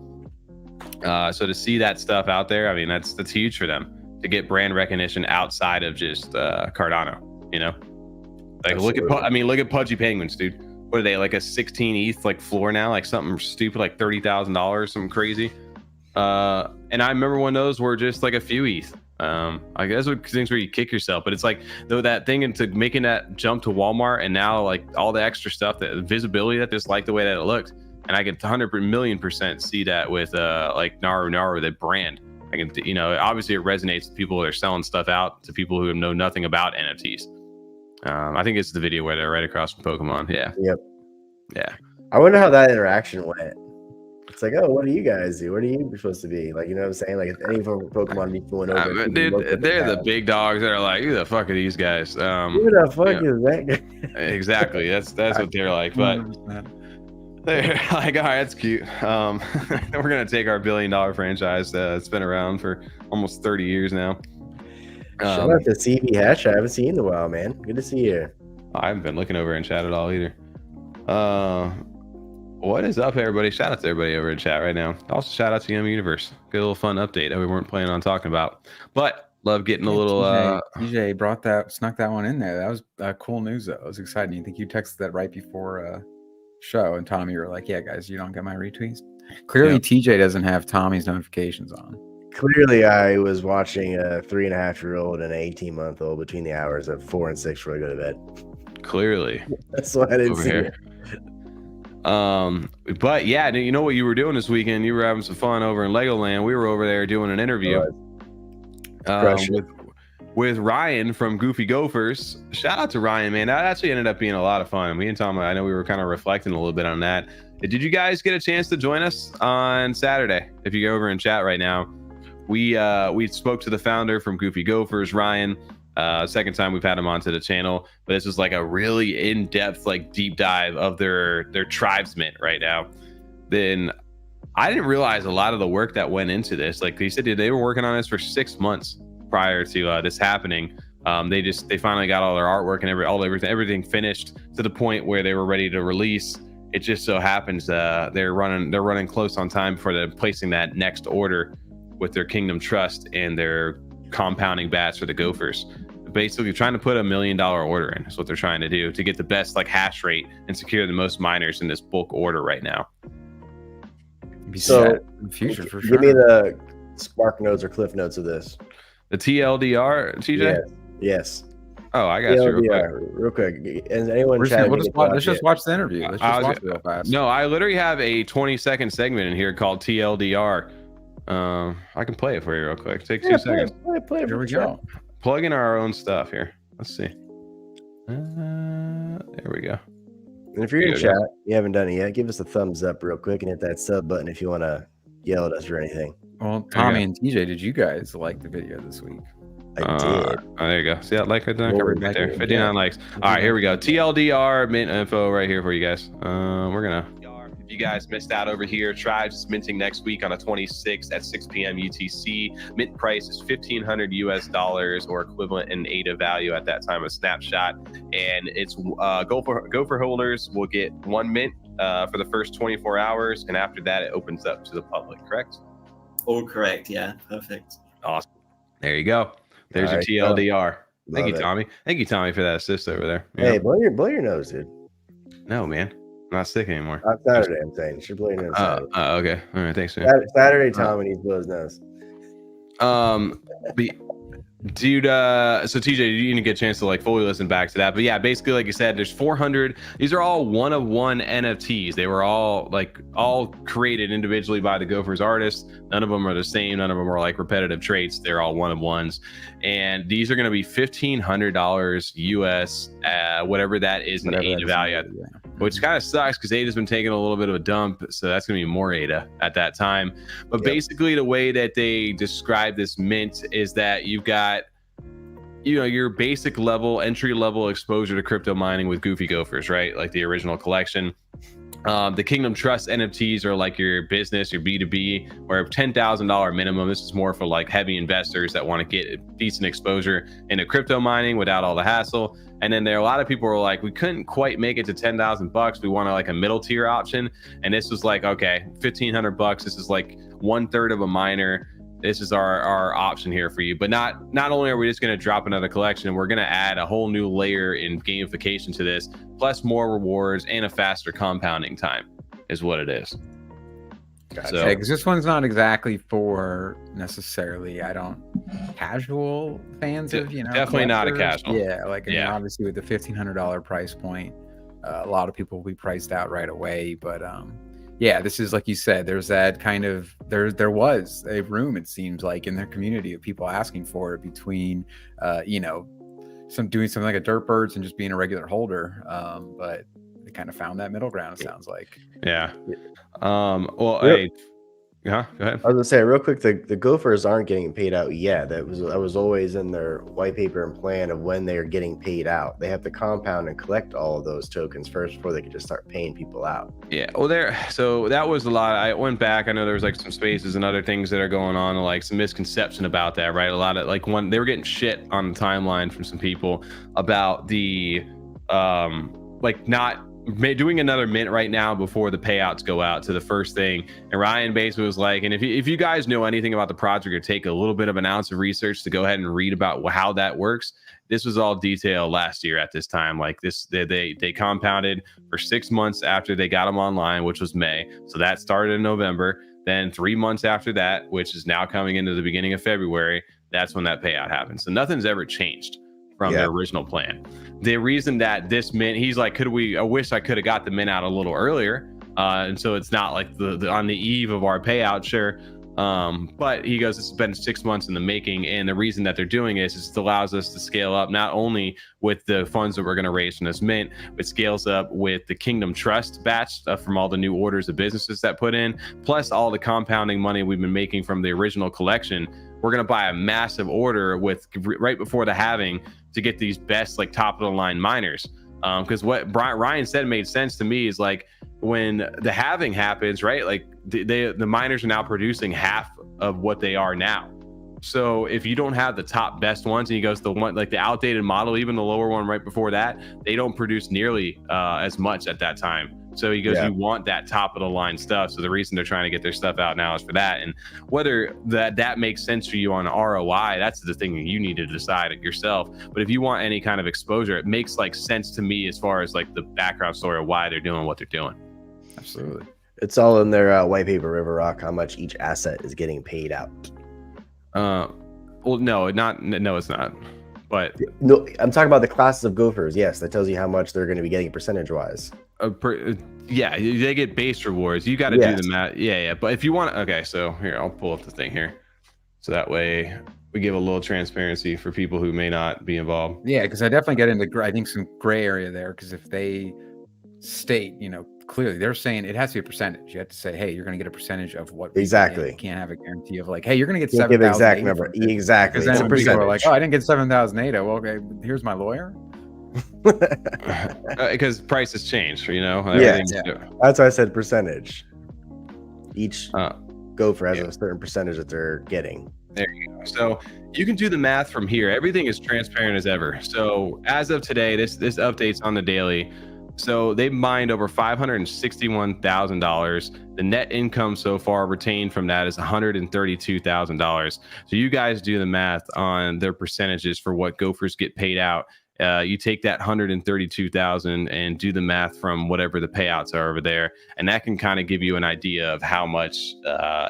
Speaker 3: So to see that stuff out there, I mean, that's huge for them to get brand recognition outside of just Cardano. Like
Speaker 1: Absolutely.
Speaker 3: look at Pudgy Penguins, dude. What are they, like a 16 ETH like floor now, like something stupid like $30,000, something crazy. And I remember when those were just like a few ETH. I guess things where you kick yourself, but it's like though that thing into making that jump to Walmart and now like all the extra stuff, that visibility, that just like the way that it looked. And I can 100,000,000% see that with like NARU, the brand. I can, obviously it resonates with people that are selling stuff out to people who know nothing about NFTs. I think it's the video where they're right across from Pokemon. Yeah.
Speaker 1: Yep.
Speaker 3: Yeah.
Speaker 1: I wonder how that interaction went. It's like, oh, what do you guys do? What are you supposed to be? Like, you know what I'm saying? Like, if any Pokemon needs going over.
Speaker 3: Dude, they're the big dogs that are like, who the fuck are these guys?
Speaker 1: Who the fuck is that guy?
Speaker 3: Exactly. That's what they're like. But they're like, all right, that's cute. We're going to take our $1 billion franchise that's been around for almost 30 years now.
Speaker 1: Shout out to CV Hatch. I haven't seen you in a while, man. Good to see you.
Speaker 3: I haven't been looking over in chat at all either. What is up, everybody? Shout out to everybody over in chat right now. Also, shout out to Yummi Universe. Good little fun update that we weren't planning on talking about, but love getting a little.
Speaker 2: TJ snuck that one in there. That was cool news, though. It was exciting. You think you texted that right before show, and Tommy, you were like, "Yeah, guys, you don't get my retweets." Clearly, TJ doesn't have Tommy's notifications on.
Speaker 1: Clearly, I was watching a 3.5-year-old and an 18-month-old between the hours of 4 and 6 before I go to bed.
Speaker 3: Clearly,
Speaker 1: that's why I didn't see it.
Speaker 3: But yeah, you know what you were doing this weekend? You were having some fun over in Legoland. We were over there doing an interview.
Speaker 1: Crush it.
Speaker 3: with Ryan from Goofy Gophers. Shout out to Ryan, man. That actually ended up being a lot of fun. Me and Tom, I know we were kind of reflecting a little bit on that. Did you guys get a chance to join us on Saturday? If you go over and chat right now, we spoke to the founder from Goofy Gophers, Ryan. Second time we've had him onto the channel, but this is like a really in-depth, like deep dive of their tribesmen right now. Then I didn't realize a lot of the work that went into this. Like they said, they were working on this for 6 months prior to this happening. They finally got all their artwork and everything finished to the point where they were ready to release. It just so happens they're running close on time before they're placing that next order with their Kingdom Trust and their compounding bats for the Gophers. Basically trying to put $1 million order in is what they're trying to do to get the best like hash rate and secure the most miners in this bulk order right now.
Speaker 1: So
Speaker 2: in the future for sure.
Speaker 1: Give me the Spark notes or Cliff notes of this.
Speaker 3: The TLDR, TJ?
Speaker 1: Yes.
Speaker 3: Oh, I got you.
Speaker 1: Real quick. Is anyone
Speaker 2: Let's just watch the interview. Let's just watch it real fast.
Speaker 3: No, I literally have a 20-second segment in here called TLDR. I can play it for you real quick. Take 2 seconds.
Speaker 1: Play
Speaker 2: Here we go.
Speaker 3: Plug in our own stuff here. Let's see. There we go.
Speaker 1: And if you're in chat, you haven't done it yet, give us a thumbs up real quick and hit that sub button if you want to yell at us or anything.
Speaker 2: Well, Tommy and TJ, did you guys like the video this week?
Speaker 1: I did.
Speaker 3: Oh, there you go. See that like right there? Right there. 59 likes. All right, here we go. TLDR mint info right here for you guys. We're gonna. If you guys missed out over here, Tribes is minting next week on the 26th at 6 p.m. UTC. Mint price is $1,500 US or equivalent in ADA value at that time of snapshot. And it's Gopher holders will get 1 mint for the first 24 hours, and after that, it opens up to the public. Correct?
Speaker 6: All correct. Yeah, perfect.
Speaker 3: Awesome. There you go. There's your TLDR. Thank you, Tommy. Thank you, Tommy, for that assist over there.
Speaker 1: Hey, blow your nose, dude.
Speaker 3: No, man. I'm not sick anymore.
Speaker 1: Not Saturday, I'm saying. You should blow your nose.
Speaker 3: Okay. All right. Thanks, man.
Speaker 1: Saturday, Tommy needs to blow his nose.
Speaker 3: Dude, so TJ, you didn't get a chance to like fully listen back to that, but yeah, basically, like you said, there's 400. These are all one-of-one NFTs. They were all created individually by the Gophers artists. None of them are the same. None of them are like repetitive traits. They're all one-of-ones, and these are going to be $1,500 US, whatever that is in ADA value. Which kind of sucks because ADA's been taking a little bit of a dump, so that's going to be more ADA at that time. But basically, the way that they describe this mint is that you've got, your basic level, entry level exposure to crypto mining with Goofy Gophers, right? Like the original collection. The Kingdom Trust NFTs are like your business, your B2B, or $10,000 minimum. This is more for like heavy investors that want to get a decent exposure into crypto mining without all the hassle. And then there are a lot of people who are like, we couldn't quite make it to $10,000. We wanted like a middle tier option. And this was like, okay, $1,500. This is like 1/3 of a miner. This is our option here for you. But not only are we just going to drop another collection, we're going to add a whole new layer in gamification to this, plus more rewards and a faster compounding time is what it is.
Speaker 2: Gotcha. So, because this one's not exactly for necessarily, casual fans of,
Speaker 3: definitely not a casual.
Speaker 2: Yeah, obviously with the $1,500 price point, a lot of people will be priced out right away. But yeah, this is like you said. There's that kind of there was a room, it seems like, in their community of people asking for it between, doing something like a DripDropz and just being a regular holder. But they kind of found that middle ground. It sounds like.
Speaker 3: Yeah. Go ahead.
Speaker 1: I was gonna say real quick, the Gophers aren't getting paid out yet. That was always in their white paper and plan of when they are getting paid out. They have to compound and collect all of those tokens first before they can just start paying people out.
Speaker 3: Yeah. Well, so that was a lot. I went back. I know there was like some spaces and other things that are going on, like some misconception about that, right? A lot of they were getting shit on the timeline from some people about the not doing another mint right now before the payouts go out to the first thing. And Ryan basically was like, and if you guys know anything about the project or take a little bit of an ounce of research to go ahead and read about how that works, this was all detailed last year at this time. Like this, they compounded for 6 months after they got them online, which was May. So that started in November. Then 3 months after that, which is now coming into the beginning of February, that's when that payout happens. So nothing's ever changed from the original plan. The reason that this mint, he's like, I wish I could have got the mint out a little earlier. And so it's not like the on the eve of our payout, sure. But he goes, this has been 6 months in the making, and the reason that they're doing this is it allows us to scale up not only with the funds that we're going to raise from this mint, but scales up with the Kingdom Trust batch from all the new orders of businesses that put in, plus all the compounding money we've been making from the original collection. We're going to buy a massive order with right before the halving to get these best, like, top of the line miners. Because what Ryan said made sense to me is, like, when the halving happens, right, like the miners are now producing half of what they are now. So if you don't have the top best ones, and he goes, the one like the outdated model, even the lower one right before that, they don't produce nearly as much at that time. So he goes, you want that top of the line stuff. So the reason they're trying to get their stuff out now is for that. And whether that makes sense for you on ROI, that's the thing that you need to decide it yourself. But if you want any kind of exposure, it makes like sense to me as far as like the background story of why they're doing what they're doing.
Speaker 2: Absolutely.
Speaker 1: It's all in their white paper, River Rock, how much each asset is getting paid out.
Speaker 3: Well, no, it's not. But
Speaker 1: no, I'm talking about the classes of gophers. Yes, that tells you how much they're going to be getting percentage wise.
Speaker 3: Yeah, they get base rewards. You got to do the math. Yeah. But if you want, okay, so here, I'll pull up the thing here, so that way we give a little transparency for people who may not be involved.
Speaker 2: Yeah, because I definitely get into, I think, some gray area there. Because if they state, clearly they're saying it has to be a percentage. You have to say, hey, you're going to get a percentage of what
Speaker 1: exactly.
Speaker 2: You can't have a guarantity of like, hey, you're going to get
Speaker 1: 7,000. Exact number. Exactly.
Speaker 2: Because then people are like, oh, I didn't get 7,000 ATA. Well, okay, here's my lawyer.
Speaker 3: Because prices change,
Speaker 1: Yeah. That's why I said percentage. Each gopher has a certain percentage that they're getting.
Speaker 3: There you go. So you can do the math from here. Everything is transparent as ever. So as of today, this updates on the daily. So they've mined over $561,000. The net income so far retained from that is $132,000. So you guys do the math on their percentages for what gophers get paid out. You take that $132,000 and do the math from whatever the payouts are over there, and that can kind of give you an idea of how much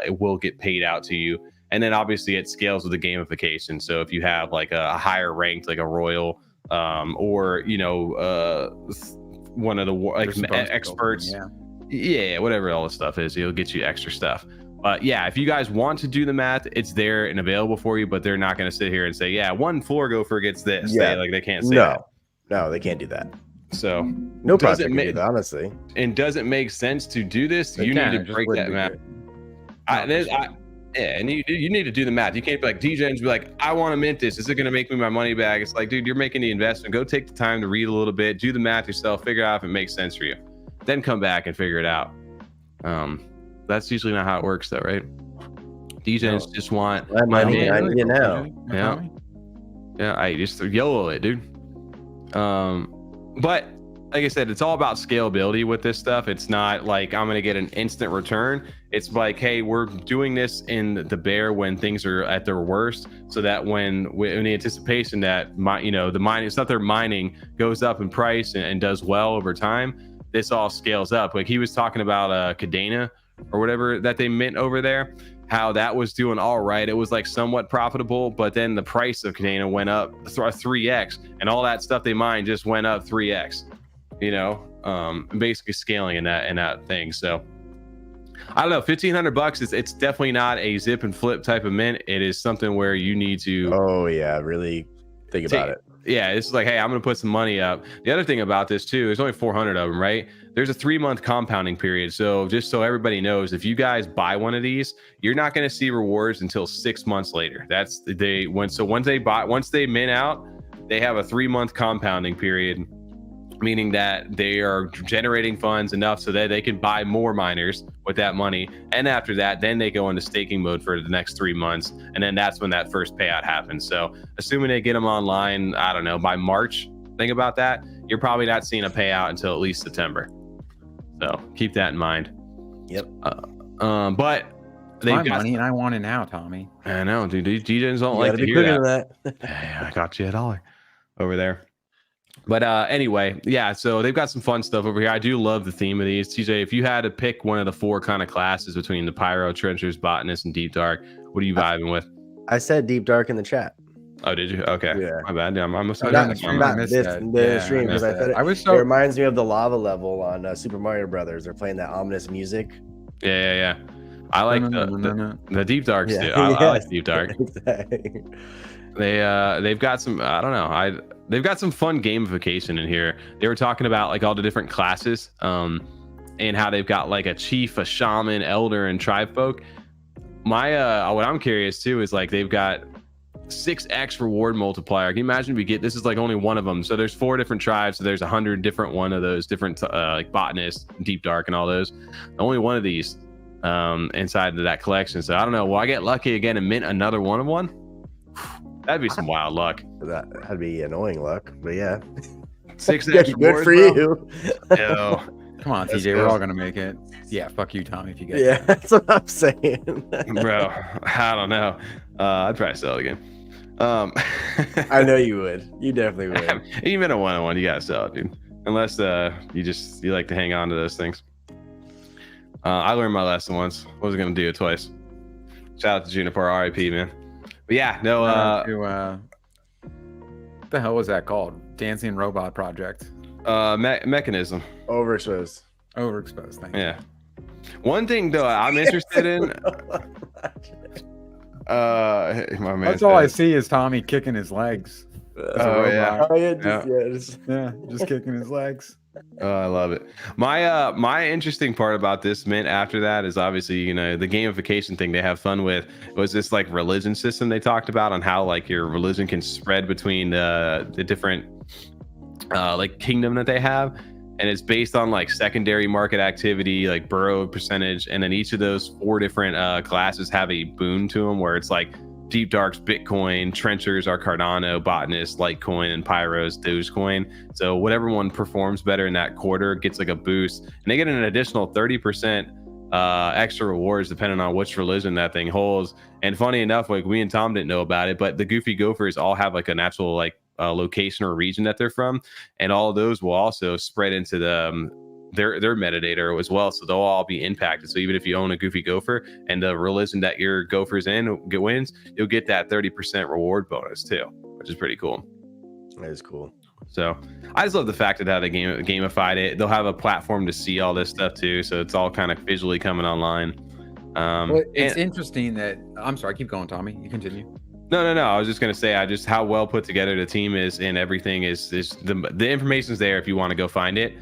Speaker 3: it will get paid out to you. And then obviously it scales with the gamification. So if you have like a higher ranked, like a royal, or one of the experts, whatever all this stuff is, it'll get you extra stuff. But yeah, if you guys want to do the math, it's there and available for you, but they're not going to sit here and say, yeah, one floor gopher gets this. They can't say that. No, they can't do that. So
Speaker 1: no project can do that, honestly.
Speaker 3: And does it make sense to do this? You need to break that math. And you need to do the math. You can't be like DJ and be like, I want to mint this. Is it going to make me my money back? It's like, dude, you're making the investment. Go take the time to read a little bit, do the math yourself, figure out if it makes sense for you. Then come back and figure it out. That's usually not how it works, though, right? DJs just want
Speaker 1: money.
Speaker 3: I just YOLO it, dude. But like I said, it's all about scalability with this stuff. It's not like I'm going to get an instant return. It's like, hey, we're doing this in the bear when things are at their worst, so that when in the anticipation that the mining stuff they're mining goes up in price and does well over time, this all scales up. Like he was talking about CARDANO or whatever that they mint over there, how that was doing all right. It was like somewhat profitable, but then the price of CARDANO went up 3x, and all that stuff they mined just went up 3x. Basically scaling in that thing. So I don't know, $1,500 it's definitely not a zip and flip type of mint. It is something where you need to
Speaker 1: really think about it.
Speaker 3: Yeah, it's like, hey, I'm gonna put some money up. The other thing about this too, there's only 400 of them, right? There's a 3-month compounding period. So just so everybody knows, if you guys buy one of these, you're not gonna see rewards until 6 months later. Once they mint out, they have a 3-month compounding period, meaning that they are generating funds enough so that they can buy more miners with that money. And after that, then they go into staking mode for the next 3 months. And then that's when that first payout happens. So assuming they get them online, I don't know, by March, think about that. You're probably not seeing a payout until at least September. So keep that in mind.
Speaker 1: Yep.
Speaker 3: But
Speaker 2: they've got money and I want it now, Tommy.
Speaker 3: I know, dude. DJs don't like to hear that. Hey, I got you $1 over there. But anyway, yeah, so they've got some fun stuff over here. I do love the theme of these. TJ, if you had to pick one of the 4 kind of classes between the Pyro, Trenchers, Botanist, and Deep Dark, what are you vibing with?
Speaker 1: I said Deep Dark in the chat.
Speaker 3: Oh, did you? Okay.
Speaker 1: Yeah.
Speaker 3: My bad. I must have
Speaker 1: not this stream, because I thought it reminds me of the lava level on Super Mario Brothers. They're playing that ominous music.
Speaker 3: Yeah. I like
Speaker 2: No.
Speaker 3: the deep darks too. I like deep dark.
Speaker 1: Exactly.
Speaker 3: They've got some, I don't know, they've got some fun gamification in here. They were talking about like all the different classes, and how they've got like a chief, a shaman, elder, and tribe folk. What I'm curious too is like they've got 6x reward multiplier. Can you imagine we get, this is like only one of them, so there's 4 different tribes, so there's 100 different one of those different like botanists, deep dark, and all those. Only one of these inside of that collection. So I don't know, will I get lucky again and mint another one of one? That'd be some wild luck.
Speaker 1: That'd be annoying luck, but yeah.
Speaker 3: 6x
Speaker 1: good for you.
Speaker 3: Yo,
Speaker 2: Come on,
Speaker 3: That's
Speaker 2: TJ, we're
Speaker 3: good.
Speaker 2: all gonna make it. Yeah, fuck you, Tommy, if you get
Speaker 1: Yeah,
Speaker 2: that.
Speaker 1: that's what I'm saying.
Speaker 3: bro, I don't know. I'd probably sell it again.
Speaker 1: I know you would. You definitely would.
Speaker 3: Even a 1-on-1, you gotta sell it, dude. Unless you like to hang on to those things. I learned my lesson once. Wasn't gonna do it twice. Shout out to Juniper, RIP, man. But yeah, no.
Speaker 2: What the hell was that called? Dancing Robot Project.
Speaker 3: Mechanism.
Speaker 1: Overexposed.
Speaker 2: Overexposed. Thank you.
Speaker 3: Yeah. One thing though, I'm interested in. My man.
Speaker 2: That's all I see is Tommy kicking his legs.
Speaker 3: Oh, yeah.
Speaker 1: Oh, yeah,
Speaker 2: Just kicking his legs.
Speaker 3: Oh, I love it. My interesting part about this mint after that is obviously, you know, the gamification thing they have fun with was this like religion system they talked about on how like your religion can spread between the different like kingdom that they have, and it's based on like secondary market activity, like burrow percentage, and then each of those 4 different classes have a boon to them where it's like Deep Dark's Bitcoin, Trenchers are Cardano, Botanist, Litecoin, and Pyro's Dogecoin. So whatever one performs better in that quarter gets like a boost, and they get an additional 30% extra rewards depending on which religion that thing holds. And funny enough, like we and Tom didn't know about it, but the Goofy Gophers all have like a natural like location or region that they're from, and all of those will also spread into the their metadata as well, so they'll all be impacted. So even if you own a Goofy Gopher and the religion that your Gopher's in wins, you'll get that 30% reward bonus too, which is pretty cool.
Speaker 1: That is cool.
Speaker 3: So I just love the fact that how they gamified it. They'll have a platform to see all this stuff too, so it's all kind of visually coming online.
Speaker 2: Well, it's interesting that I'm sorry, keep going, Tommy. You continue.
Speaker 3: No. I was just gonna say, how well put together the team is, and everything is the information's there if you want to go find it.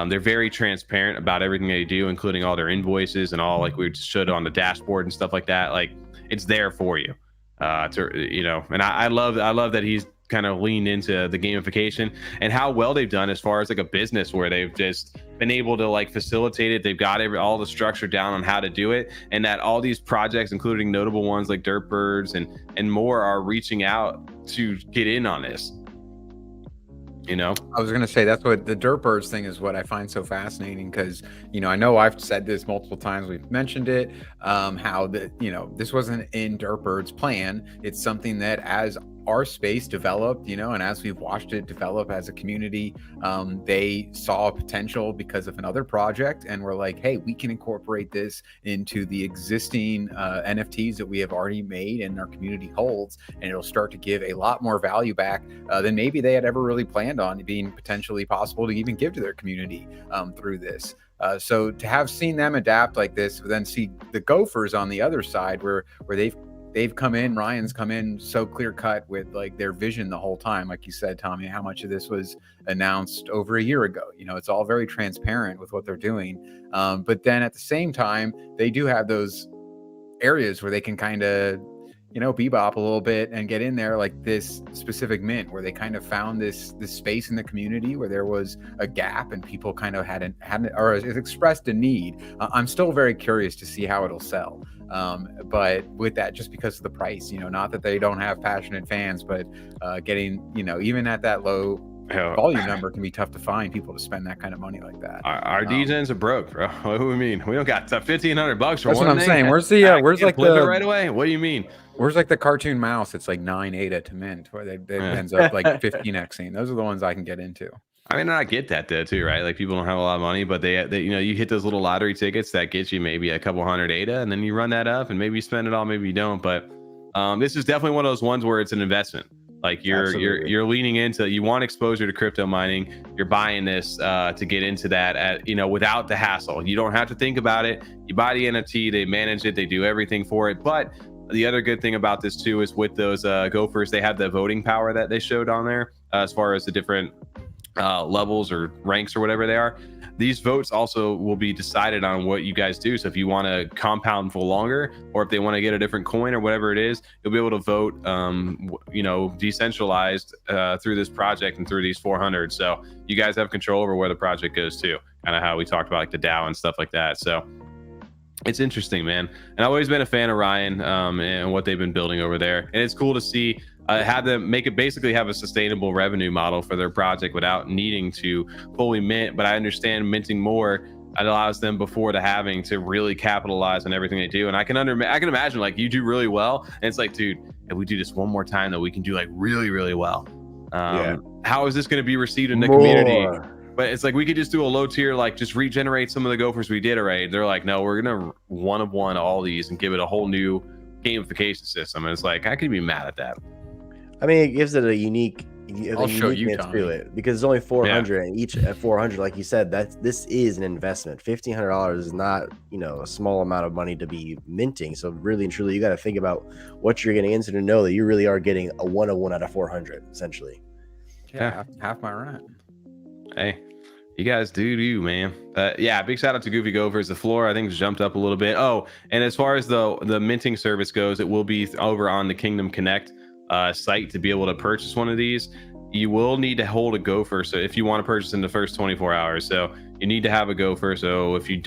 Speaker 3: They're very transparent about everything they do, including all their invoices and all, like we just showed on the dashboard and stuff like that. Like it's there for you, and I love that he's kind of leaned into the gamification and how well they've done as far as like a business where they've just been able to like facilitate it. They've got all the structure down on how to do it, and that all these projects, including notable ones like Dirtbirds and more, are reaching out to get in on this. You know,
Speaker 2: I was going to say that's what the Dirtbirds thing is, what I find so fascinating, because, you know, I know I've said this multiple times, we've mentioned it, how that, you know, this wasn't in Dirtbird's plan. It's something that as our space developed, you know, and as we've watched it develop as a community, they saw potential because of another project, and we're like, hey, we can incorporate this into the existing NFTs that we have already made and our community holds, and it'll start to give a lot more value back than maybe they had ever really planned on being potentially possible to even give to their community through this. So to have seen them adapt like this, then see the Gophers on the other side where they've come in, Ryan's come in so clear cut with like their vision the whole time. Like you said, Tommy, how much of this was announced over a year ago? You know, it's all very transparent with what they're doing. But then at the same time, they do have those areas where they can kind of, you know, bebop a little bit and get in there, like this specific mint where they kind of found this space in the community where there was a gap and people kind of hadn't or expressed a need. I'm still very curious to see how it'll sell. But with that, just because of the price, you know, not that they don't have passionate fans, but getting, you know, even at that low volume number can be tough to find people to spend that kind of money like that.
Speaker 3: Our DJs are broke, bro. What do we mean? We don't got $1,500 for
Speaker 2: that's
Speaker 3: one
Speaker 2: what I'm
Speaker 3: thing.
Speaker 2: saying. Where's the where's like
Speaker 3: flip
Speaker 2: the
Speaker 3: it right away? What do you mean?
Speaker 2: Where's like the cartoon mouse? It's like 9 ATA to mint, where they ends up like 15xing. Those are the ones I can get into.
Speaker 3: I mean, I get that though too, right? Like people don't have a lot of money, but they you know, you hit those little lottery tickets that gets you maybe a couple hundred ATA, and then you run that up, and maybe you spend it all, maybe you don't. But this is definitely one of those ones where it's an investment. Like you're leaning into, you want exposure to crypto mining. You're buying this to get into that at, without the hassle. You don't have to think about it. You buy the NFT, they manage it, they do everything for it. But the other good thing about this too is with those gophers, they have the voting power that they showed on there as far as the different levels or ranks or whatever they are. These votes also will be decided on what you guys do. So if you want to compound for longer, or if they want to get a different coin or whatever it is, you'll be able to vote, decentralized through this project and through these 400. So you guys have control over where the project goes to, kind of how we talked about like the DAO and stuff like that. So it's interesting, man. And I've always been a fan of Ryan and what they've been building over there. And it's cool to see have them make it basically have a sustainable revenue model for their project without needing to fully mint. But I understand minting more, it allows them before the halving to really capitalize on everything they do. And I can imagine like you do really well. And it's like, dude, if we do this one more time, though, we can do like really, really well. How is this going to be received in the community? But it's like we could just do a low tier, like just regenerate some of the gophers we did already. They're like, no, we're gonna one of one all these and give it a whole new gamification system. And it's like I could be mad at that.
Speaker 1: I mean, it gives it a unique.
Speaker 2: I'll show you, Tommy.
Speaker 1: To it because it's only 400, and each at 400, like you said, this is an investment. $1,500 is not a small amount of money to be minting. So really and truly, you got to think about what you're getting into to know that you really are getting a 101 out of 400, essentially.
Speaker 2: Yeah, half my rent.
Speaker 3: Hey. You guys do you, man. Big shout out to Goofy Gophers. The floor I think jumped up a little bit. Oh, and as far as the minting service goes, it will be over on the Kingdom Connect site to be able to purchase one of these. You will need to hold a gopher, so if you want to purchase in the first 24 hours, so you need to have a gopher. So if you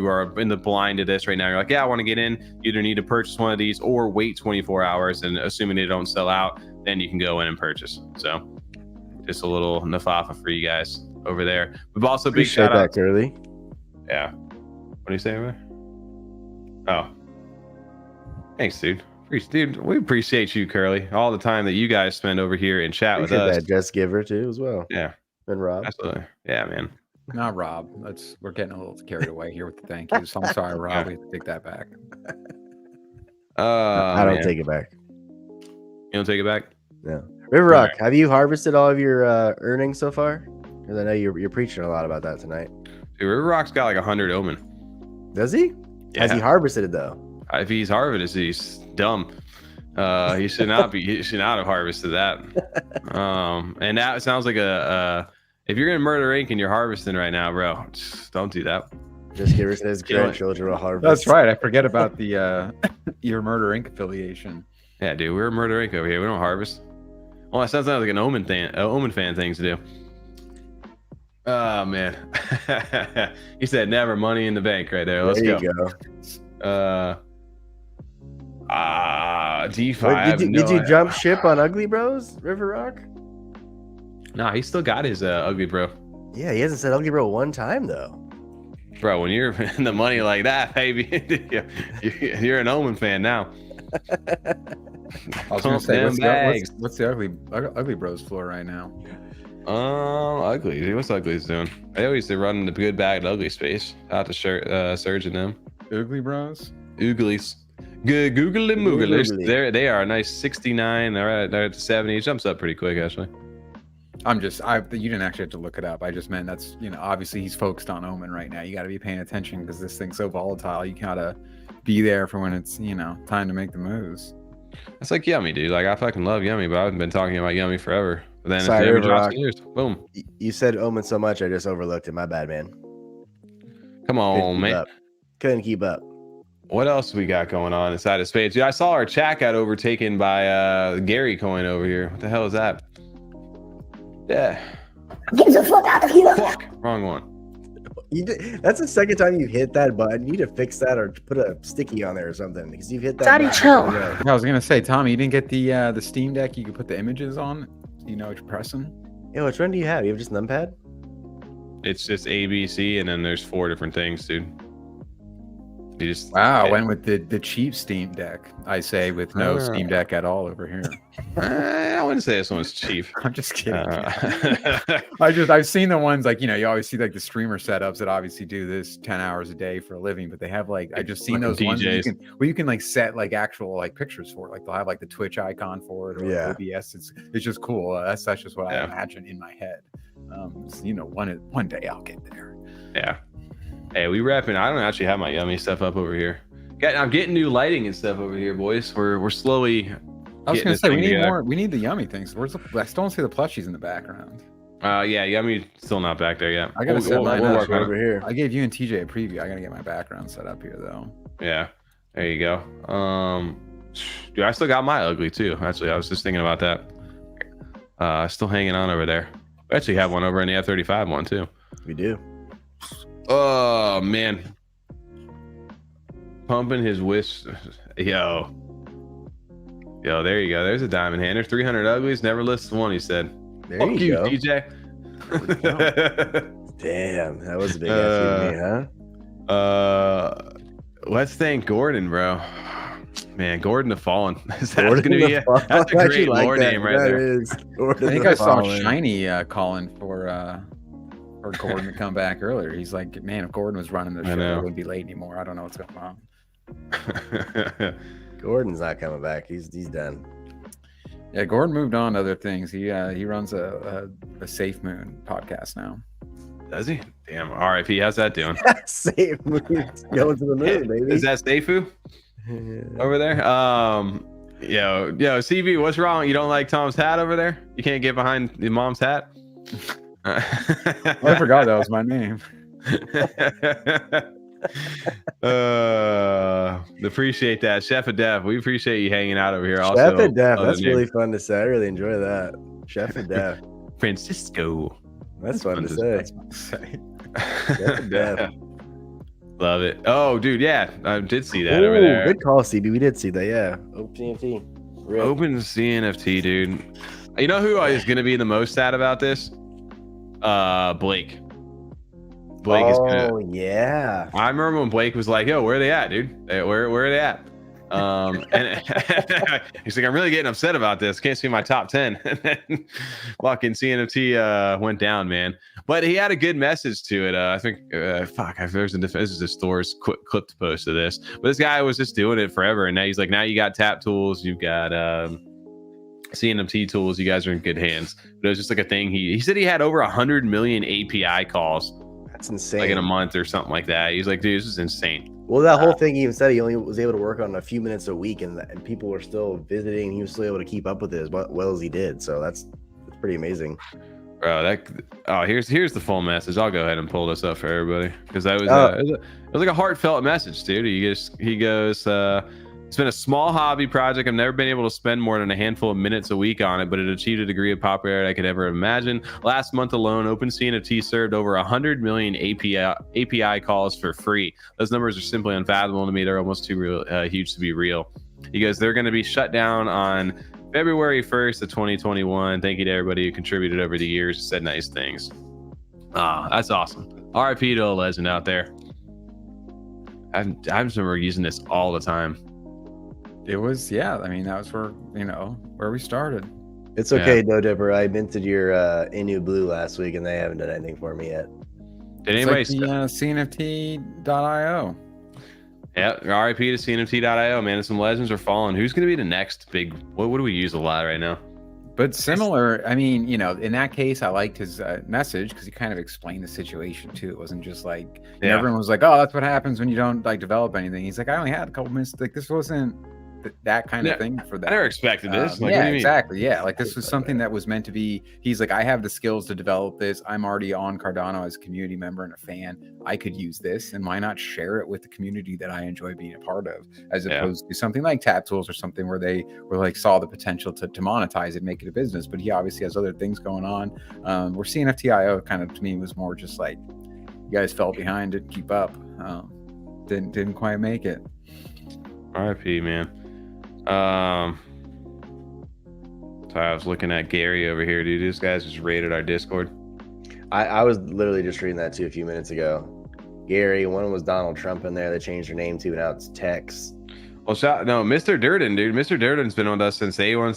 Speaker 3: are in the blind to this right now, you're like, I want to get in, you either need to purchase one of these or wait 24 hours, and assuming they don't sell out, then you can go in and purchase. So just a little nafafa for you guys over there. We've also big shout out
Speaker 1: Curly.
Speaker 3: Yeah. What do you say over there? Oh, thanks, dude. Dude, we appreciate you, Curly, all the time that you guys spend over here in chat with us.
Speaker 1: That Just Giver too, as well.
Speaker 3: Yeah,
Speaker 1: and Rob.
Speaker 3: Absolutely. Yeah, man.
Speaker 2: Not Rob. We're getting a little carried away here with the thank yous. I'm sorry, Rob. We have to take that back.
Speaker 1: I don't take it back.
Speaker 3: You don't take it back?
Speaker 1: No. River Rock, have you harvested all of your earnings so far? Because I know you're preaching a lot about that tonight.
Speaker 3: Dude, River Rock's got like 100 Omen.
Speaker 1: Does he?
Speaker 3: Yeah.
Speaker 1: Has he harvested it though?
Speaker 3: If he's harvested, he's dumb. He should not be. He should not have harvested that. And that sounds like if you're in Murder Inc. and you're harvesting right now, bro, don't do that.
Speaker 1: Just give us his grandchildren will harvest.
Speaker 2: That's right. I forget about the your Murder Inc. affiliation.
Speaker 3: Yeah, dude, we're Murder Inc. over here. We don't harvest. Well, that sounds like an Omen fan thing to do. Oh man, he said never. Money in the bank right there. Let's
Speaker 1: go.
Speaker 3: D5.
Speaker 1: Did you jump ship on Ugly Bros, River Rock?
Speaker 3: Nah, he still got his Ugly Bro.
Speaker 1: Yeah, he hasn't said Ugly Bro one time though.
Speaker 3: Bro, when you're in the money like that, baby, you're an Omen fan now.
Speaker 2: I was gonna say, what's the Ugly Bros floor right now?
Speaker 3: Ugly. What's Ugly's doing? They always run the good, bad, ugly space. Out to Surge and them.
Speaker 2: Ugly Bros.
Speaker 3: Uglies. Good googly moogly. They are a nice 69. They're at 70. It jumps up pretty quick, actually.
Speaker 2: You didn't actually have to look it up. I just meant that's, obviously he's focused on Omen right now. You got to be paying attention because this thing's so volatile. You gotta be there for when it's, time to make the moves.
Speaker 3: It's like Yummi, dude. Like I fucking love Yummi, but I've been talking about Yummi forever. But then
Speaker 1: sorry,
Speaker 3: if it drops years, boom.
Speaker 1: You said Omen so much, I just overlooked it. My bad, man.
Speaker 3: Come on, man.
Speaker 1: Couldn't keep up.
Speaker 3: What else we got going on inside of Spades? Dude, I saw our chat got overtaken by Gary Coin over here. What the hell is that? Yeah.
Speaker 7: Get the fuck out of here.
Speaker 3: Fuck. Wrong one.
Speaker 1: That's the second time you hit that button. You need to fix that or put a sticky on there or something because you've hit that.
Speaker 7: Daddy, chill.
Speaker 2: I was gonna say, Tommy, you didn't get the Steam Deck. You could put the images on. You know what you're pressing.
Speaker 1: Yeah, which one do you have? You have just numpad?
Speaker 3: It's just A, B, C, and then there's 4 different things, dude. You just
Speaker 2: I went with the cheap Steam Deck. I say with no Steam Deck at all over here.
Speaker 3: I wouldn't say this one's cheap.
Speaker 2: I'm just kidding. I've seen the ones like, you know, you always see like the streamer setups that obviously do this 10 hours a day for a living, but they have like, I just seen those ones where you can like set like actual like pictures for it. Like they'll have like the Twitch icon for it or like OBS. It's just cool. That's just what I imagine in my head. So, you know, one day I'll get there.
Speaker 3: Yeah. Hey, we repping. I don't actually have my Yummi stuff up over here. I'm getting new lighting and stuff over here, boys. We're slowly.
Speaker 2: I was gonna say we need more. We need the Yummi things. I still don't see the plushies in the background.
Speaker 3: Yeah, Yummi still not back there yet.
Speaker 2: I gotta set mine up
Speaker 1: over here.
Speaker 2: I gave you and TJ a preview. I gotta get my background set up here though.
Speaker 3: Yeah, there you go. Dude, I still got my ugly too. Actually, I was just thinking about that. Still hanging on over there. We actually have one over in the F35 one too.
Speaker 1: We do.
Speaker 3: Oh man, pumping his whisk. Yo, there you go. There's a diamond hander. 300 uglies, never lists one. He said.
Speaker 1: There you go,
Speaker 3: DJ.
Speaker 1: Damn, that was a big F me,
Speaker 3: huh? Let's thank Gordon, bro. Man, Gordon the Fallen. That's
Speaker 1: Gordon
Speaker 3: gonna be that's a great lore name right there.
Speaker 2: I think I saw Shiny calling for Gordon to come back earlier. He's like, man, if Gordon was running the show, it wouldn't be late anymore. I don't know what's going on.
Speaker 1: Gordon's not coming back. He's done.
Speaker 2: Yeah, Gordon moved on to other things. He runs a Safe Moon podcast now.
Speaker 3: Does he? Damn. RIP. How's that doing?
Speaker 1: Safe Moon. Going to the moon, baby.
Speaker 3: Is that Seifu over there? Yo, CB, what's wrong? You don't like Tom's hat over there? You can't get behind the mom's hat?
Speaker 2: I forgot that was my name.
Speaker 3: Appreciate that, Chef of Dev. We appreciate you hanging out over here.
Speaker 1: Chef
Speaker 3: also,
Speaker 1: of Dev, that's really fun to say. I really enjoy that. Chef of Dev.
Speaker 3: Francisco.
Speaker 1: That's fun to say. Chef of Dev.
Speaker 3: Love it. Oh, dude, yeah, I did see that over there.
Speaker 1: Good call, CB. We did see that. Yeah, OpenCNFT.
Speaker 3: OpenCNFT, dude. You know who is going to be the most sad about this? Blake. Blake is gonna.
Speaker 1: Yeah.
Speaker 3: I remember when Blake was like, "Yo, where are they at, dude? Where are they at?" And he's like, "I'm really getting upset about this. Can't see my top 10." And then fucking CNFT went down, man. But he had a good message to it. I think, this is the store's clipped post of this. But this guy was just doing it forever, and now he's like, now you got tap tools, you've got CNFT tools. You guys are in good hands. But it was just like a thing. He said he had over 100 million API calls.
Speaker 1: That's insane.
Speaker 3: Like in a month or something like that. He's like, dude, this is insane.
Speaker 1: Well, that whole thing, he even said he only was able to work on a few minutes a week, and people were still visiting. He was still able to keep up with it as well as he did. So that's pretty amazing.
Speaker 3: Bro, here's the full message. I'll go ahead and pull this up for everybody because that was it was like a heartfelt message, dude. He goes, it's been a small hobby project. I've never been able to spend more than a handful of minutes a week on it, but it achieved a degree of popularity I could ever imagine. Last month alone, OpenCNFT served over 100 million API calls for free. Those numbers are simply unfathomable to me. They're almost too huge to be real. He goes, they're going to be shut down on February 1st of 2021. Thank you to everybody who contributed over the years and said nice things. That's awesome. RIP to a legend out there. I just remember using this all the time.
Speaker 2: It was, I mean, that was where we started.
Speaker 1: It's okay, No Dipper. I minted your Inu Blue last week, and they haven't done anything for me yet.
Speaker 3: Did anybody?
Speaker 2: It's like the CNFT.io.
Speaker 3: Yeah, RIP to CNFT.io, man. Some legends are falling. Who's going to be the next big? What do we use a lot right now?
Speaker 2: But similar, I mean, in that case, I liked his message because he kind of explained the situation too. It wasn't just like everyone was like, "Oh, that's what happens when you don't like develop anything." He's like, "I only had a couple minutes. Like this wasn't that kind of thing for that."
Speaker 3: I never expected this.
Speaker 2: Like, exactly. Yeah, like this was something that was meant to be. He's like, I have the skills to develop this. I'm already on Cardano as a community member and a fan. I could use this, and why not share it with the community that I enjoy being a part of, as opposed to something like Tap Tools or something where they were like saw the potential to monetize it, make it a business. But he obviously has other things going on. Where CNFT.io kind of to me was more just like, you guys fell behind, didn't keep up, didn't quite make it.
Speaker 3: RIP, man. Sorry, I was looking at Gary over here, dude. These guys just raided our Discord.
Speaker 1: I was literally just reading that too a few minutes ago. Gary. One was Donald Trump in there. They changed their name to, now it's Tex.
Speaker 3: Well, Mr. Durden, dude. Mr. Durden's been on us since day one.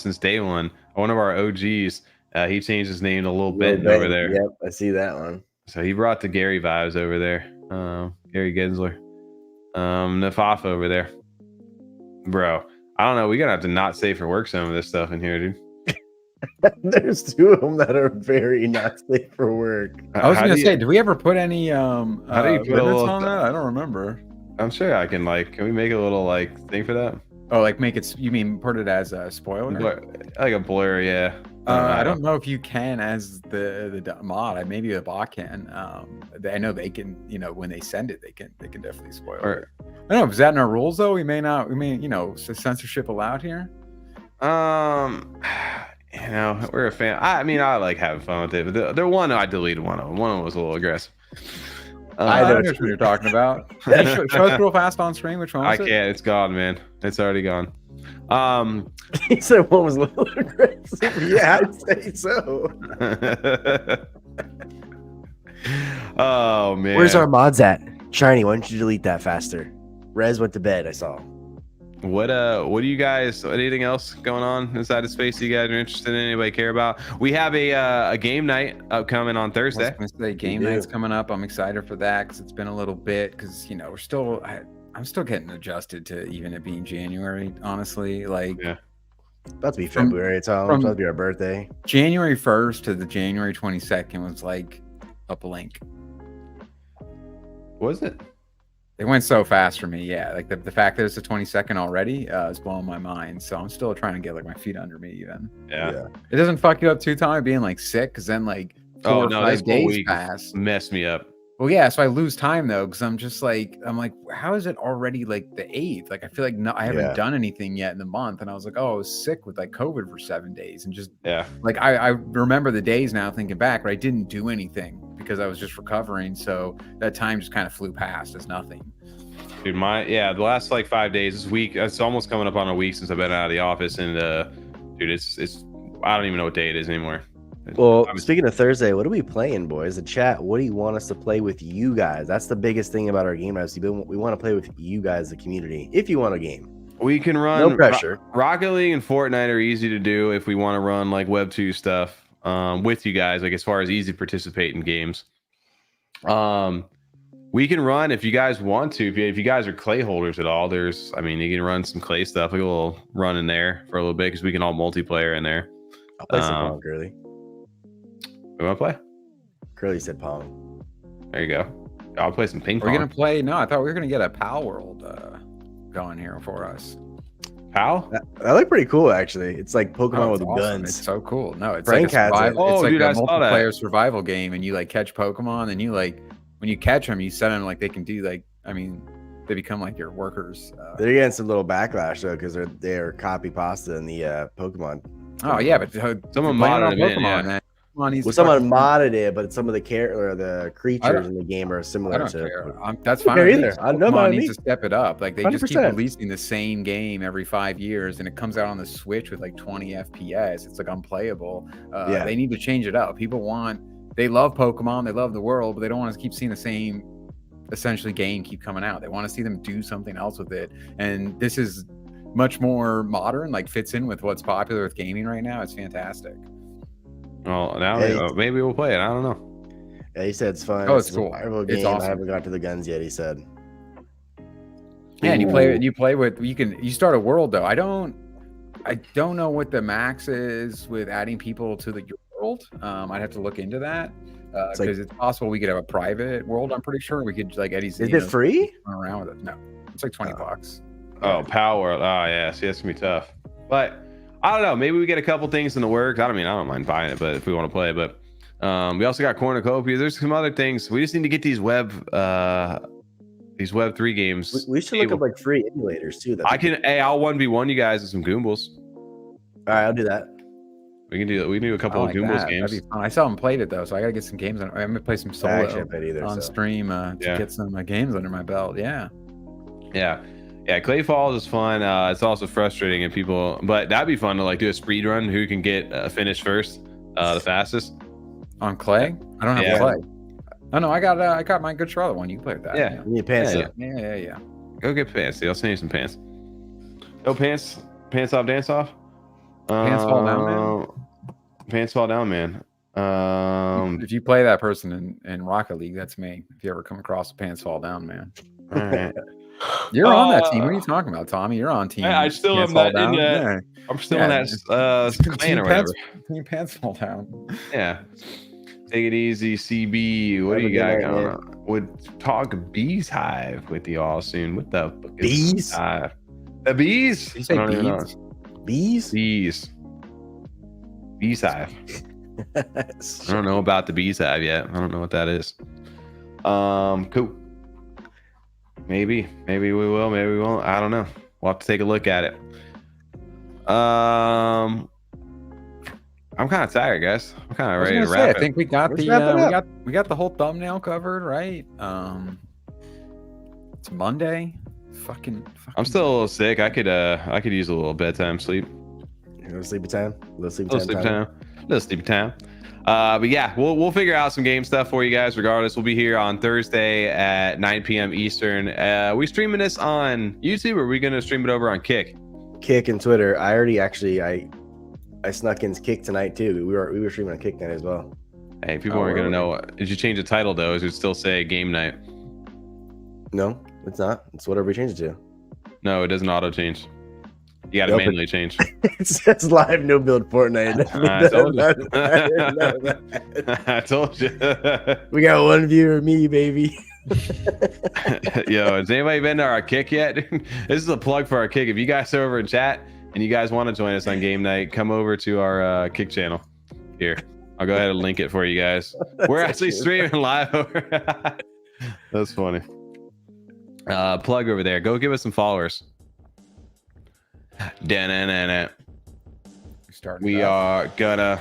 Speaker 3: One of our OGs. He changed his name to Lil Benton over there.
Speaker 1: Yep, I see that one.
Speaker 3: So he brought the Gary vibes over there. Gary Gensler. Nafafa over there. Bro, I don't know. We're gonna have to not safe for work some of this stuff in here, dude.
Speaker 1: There's two of them that are very not safe for work.
Speaker 2: I was gonna say, did we ever put any
Speaker 3: how do you put
Speaker 2: limits on that? I don't remember.
Speaker 3: I'm sure I can can we make a little thing for that?
Speaker 2: Oh, like make it, you mean put it as a spoiler?
Speaker 3: Like a blur, yeah.
Speaker 2: I don't know if you can as the mod. Maybe the bot can. I know they can. When they send it, they can definitely spoil it. I don't know. Is that in our rules though? We may censorship allowed here.
Speaker 3: We're a fan. I like having fun with it. But the one I deleted one of them. One of them was a little aggressive.
Speaker 2: I know what you're talking about. Can you show us real fast on screen which one was
Speaker 3: I can't. It's gone, man. It's already gone.
Speaker 1: He said one was a little aggressive. Yeah, I'd say so.
Speaker 3: Oh man.
Speaker 1: Where's our mods at? Shiny, why don't you delete that faster? Rez went to bed, I saw.
Speaker 3: What do you guys, anything else going on inside of space you guys are interested in? Anybody care about? We have a game night upcoming on Thursday.
Speaker 2: I was gonna say game night's coming up. I'm excited for that because it's been a little bit, because we're still I'm still getting adjusted to even it being January, honestly.
Speaker 1: It's about to be February. It's about to be our birthday.
Speaker 2: January 1st to the January 22nd was like a blink.
Speaker 3: Was it?
Speaker 2: It went so fast for me. Yeah, like the fact that it's the 22nd already is blowing my mind. So I'm still trying to get my feet under me even.
Speaker 3: Yeah.
Speaker 2: It doesn't fuck you up too, Tommy, being sick, because then 4 or 5 days pass.
Speaker 3: Mess me up.
Speaker 2: Well, yeah, so I lose time though, because I'm just I'm like, how is it already the 8th? I feel like I haven't done anything yet in the month, and I was like, oh, I was sick with COVID for 7 days, and just I remember the days now thinking back, but I didn't do anything because I was just recovering, so that time just kind of flew past as nothing.
Speaker 3: Dude, the last 5 days, this week, it's almost coming up on a week since I've been out of the office, and dude, it's I don't even know what day it is anymore.
Speaker 1: Well, speaking of Thursday, what are we playing, boys? The chat, what do you want us to play with you guys? That's the biggest thing about our game. We want to play with you guys, the community. If you want a game,
Speaker 3: we can run.
Speaker 1: No pressure.
Speaker 3: Rocket League and Fortnite are easy to do if we want to run Web 2 stuff with you guys, as far as easy to participate in games. We can run if you guys want to. If you guys are clay holders at all, you can run some clay stuff. Like a little run in there for a little bit, because we can all multiplayer in there.
Speaker 1: I'll play some Pong, Curly.
Speaker 3: We want to play?
Speaker 1: Curly said Pong.
Speaker 3: There you go. I'll play some ping pong.
Speaker 2: We're gonna play. No, I thought we were gonna get a Pal World going here for us.
Speaker 3: Pal?
Speaker 1: That looked pretty cool, actually. It's like Pokemon with
Speaker 2: awesome.
Speaker 1: guns.
Speaker 2: It's so cool. No, it's
Speaker 1: Frank
Speaker 2: like a
Speaker 1: has it.
Speaker 2: it's like
Speaker 3: dude,
Speaker 2: a multiplayer survival game, and you catch Pokemon, and you when you catch them, you set them they can do they become your workers.
Speaker 1: They're getting some little backlash though, because they're copy pasta in the Pokemon.
Speaker 2: Oh yeah, but
Speaker 3: someone modded them in. Yeah.
Speaker 1: Someone modded it, but some of the creatures in the game are similar.
Speaker 2: I don't
Speaker 1: to
Speaker 2: care. That's fine.
Speaker 1: Either. I know
Speaker 2: Pokemon needs to step it up. They
Speaker 1: 100%.
Speaker 2: just keep releasing the same game every 5 years, and it comes out on the Switch with 20 FPS. It's unplayable. They need to change it up. They love Pokemon, they love the world, but they don't want to keep seeing the same essentially game keep coming out. They want to see them do something else with it. And this is much more modern, fits in with what's popular with gaming right now. It's fantastic.
Speaker 3: Well, now maybe we'll play it. I don't know.
Speaker 1: Yeah, he said it's fun.
Speaker 2: Oh, it's cool.
Speaker 1: It's awesome. I haven't got to the guns yet, he said.
Speaker 2: Yeah, and you play with you start a world though. I don't know what the max is with adding people to your world. I'd have to look into that. Because it's possible we could have a private world. I'm pretty sure we could Eddie's.
Speaker 1: Is it free?
Speaker 2: Run around with it. No, it's $20.
Speaker 3: Oh, Power. Oh yeah, see, that's gonna be tough. But I don't know. Maybe we get a couple things in the works. I don't mind buying it, but if we want to play, but we also got cornucopia. There's some other things. We just need to get these Web 3 games.
Speaker 1: We should look up free emulators too.
Speaker 3: I'll 1v1 you guys with some Goombas.
Speaker 1: All right, I'll do that.
Speaker 3: We can do a couple of Goombas games.
Speaker 2: I still haven't played it though, so I gotta get some games. I'm gonna play some solo on stream to get some games under my belt. Yeah. Clay Falls is fun. It's also frustrating and but that'd be fun to do a speed run. Who can get finish first, the fastest on clay? I don't have clay. Oh no, I got my good Charlotte one. You can play with that.
Speaker 3: Yeah.
Speaker 1: You need pants up.
Speaker 2: Yeah.
Speaker 3: Go get pants. I'll send you some pants. No pants. Pants off, dance off.
Speaker 2: Pants fall down, man.
Speaker 3: Pants fall down, man.
Speaker 2: If you play that person in Rocket League, that's me. If you ever come across a pants fall down, man.
Speaker 3: All right.
Speaker 2: You're on that team. What are you talking about, Tommy? You're on team.
Speaker 3: I still am
Speaker 2: Pants
Speaker 3: not
Speaker 2: Fall
Speaker 3: in
Speaker 2: Down.
Speaker 3: that. I'm still in that clan or whatever.
Speaker 2: Team pants fall down.
Speaker 3: Yeah. Take it easy, CB. What do you got going on? We'll talk Bees Hive with you all soon. What the fuck is
Speaker 1: Bees?
Speaker 3: Hive? The bees?
Speaker 2: Did you say
Speaker 3: I don't even know.
Speaker 1: Bees?
Speaker 3: Bees. Bees Hive. I don't know about the Bees Hive yet. I don't know what that is. Cool. Maybe we will. Maybe we won't. I don't know. We'll have to take a look at it. I'm kind of tired, guys. I'm kind of ready to wrap it.
Speaker 2: I think we got
Speaker 1: Let's wrap it up.
Speaker 2: we got the whole thumbnail covered, right? It's Monday. Fucking
Speaker 3: I'm still a little sick. I could use a little bedtime sleep.
Speaker 1: Little sleepy time.
Speaker 3: Little sleepy time. But yeah, we'll figure out some game stuff for you guys. Regardless, we'll be here on Thursday at 9 p.m. Eastern. We streaming this on YouTube, or are we gonna stream it over on Kick?
Speaker 1: Kick and Twitter. I already actually I snuck in Kick tonight too. We were streaming on Kick night as well.
Speaker 3: Hey, people aren't gonna know. Did you change the title though? Does it still say Game Night?
Speaker 1: No, it's not. It's whatever we changed it to.
Speaker 3: No, it doesn't auto change. You got to manually change.
Speaker 1: It says live no build Fortnite.
Speaker 3: I told you.
Speaker 1: We got one viewer, me, baby.
Speaker 3: Yo, has anybody been to our Kick yet? This is a plug for our Kick. If you guys are over in chat and you guys want to join us on game night, come over to our Kick channel. Here, I'll go ahead and link it for you guys. We're actually streaming live over. That's funny. Plug over there. Go give us some followers. We are gonna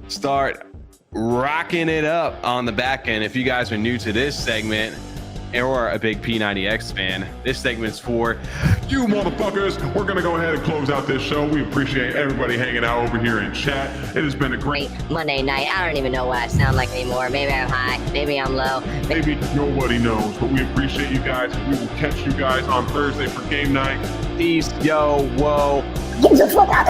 Speaker 3: start rocking it up on the back end. If you guys are new to this segment or a big P90X fan, this segment's for
Speaker 8: you motherfuckers. We're gonna go ahead and close out this show. We appreciate everybody hanging out over here in chat. It has been a great
Speaker 9: Monday night. I don't even know what I sound like anymore. Maybe I'm high, maybe I'm low.
Speaker 8: Maybe nobody knows, but we appreciate you guys. We will catch you guys on Thursday for game night.
Speaker 3: Peace, yo, whoa.
Speaker 7: Get the fuck out.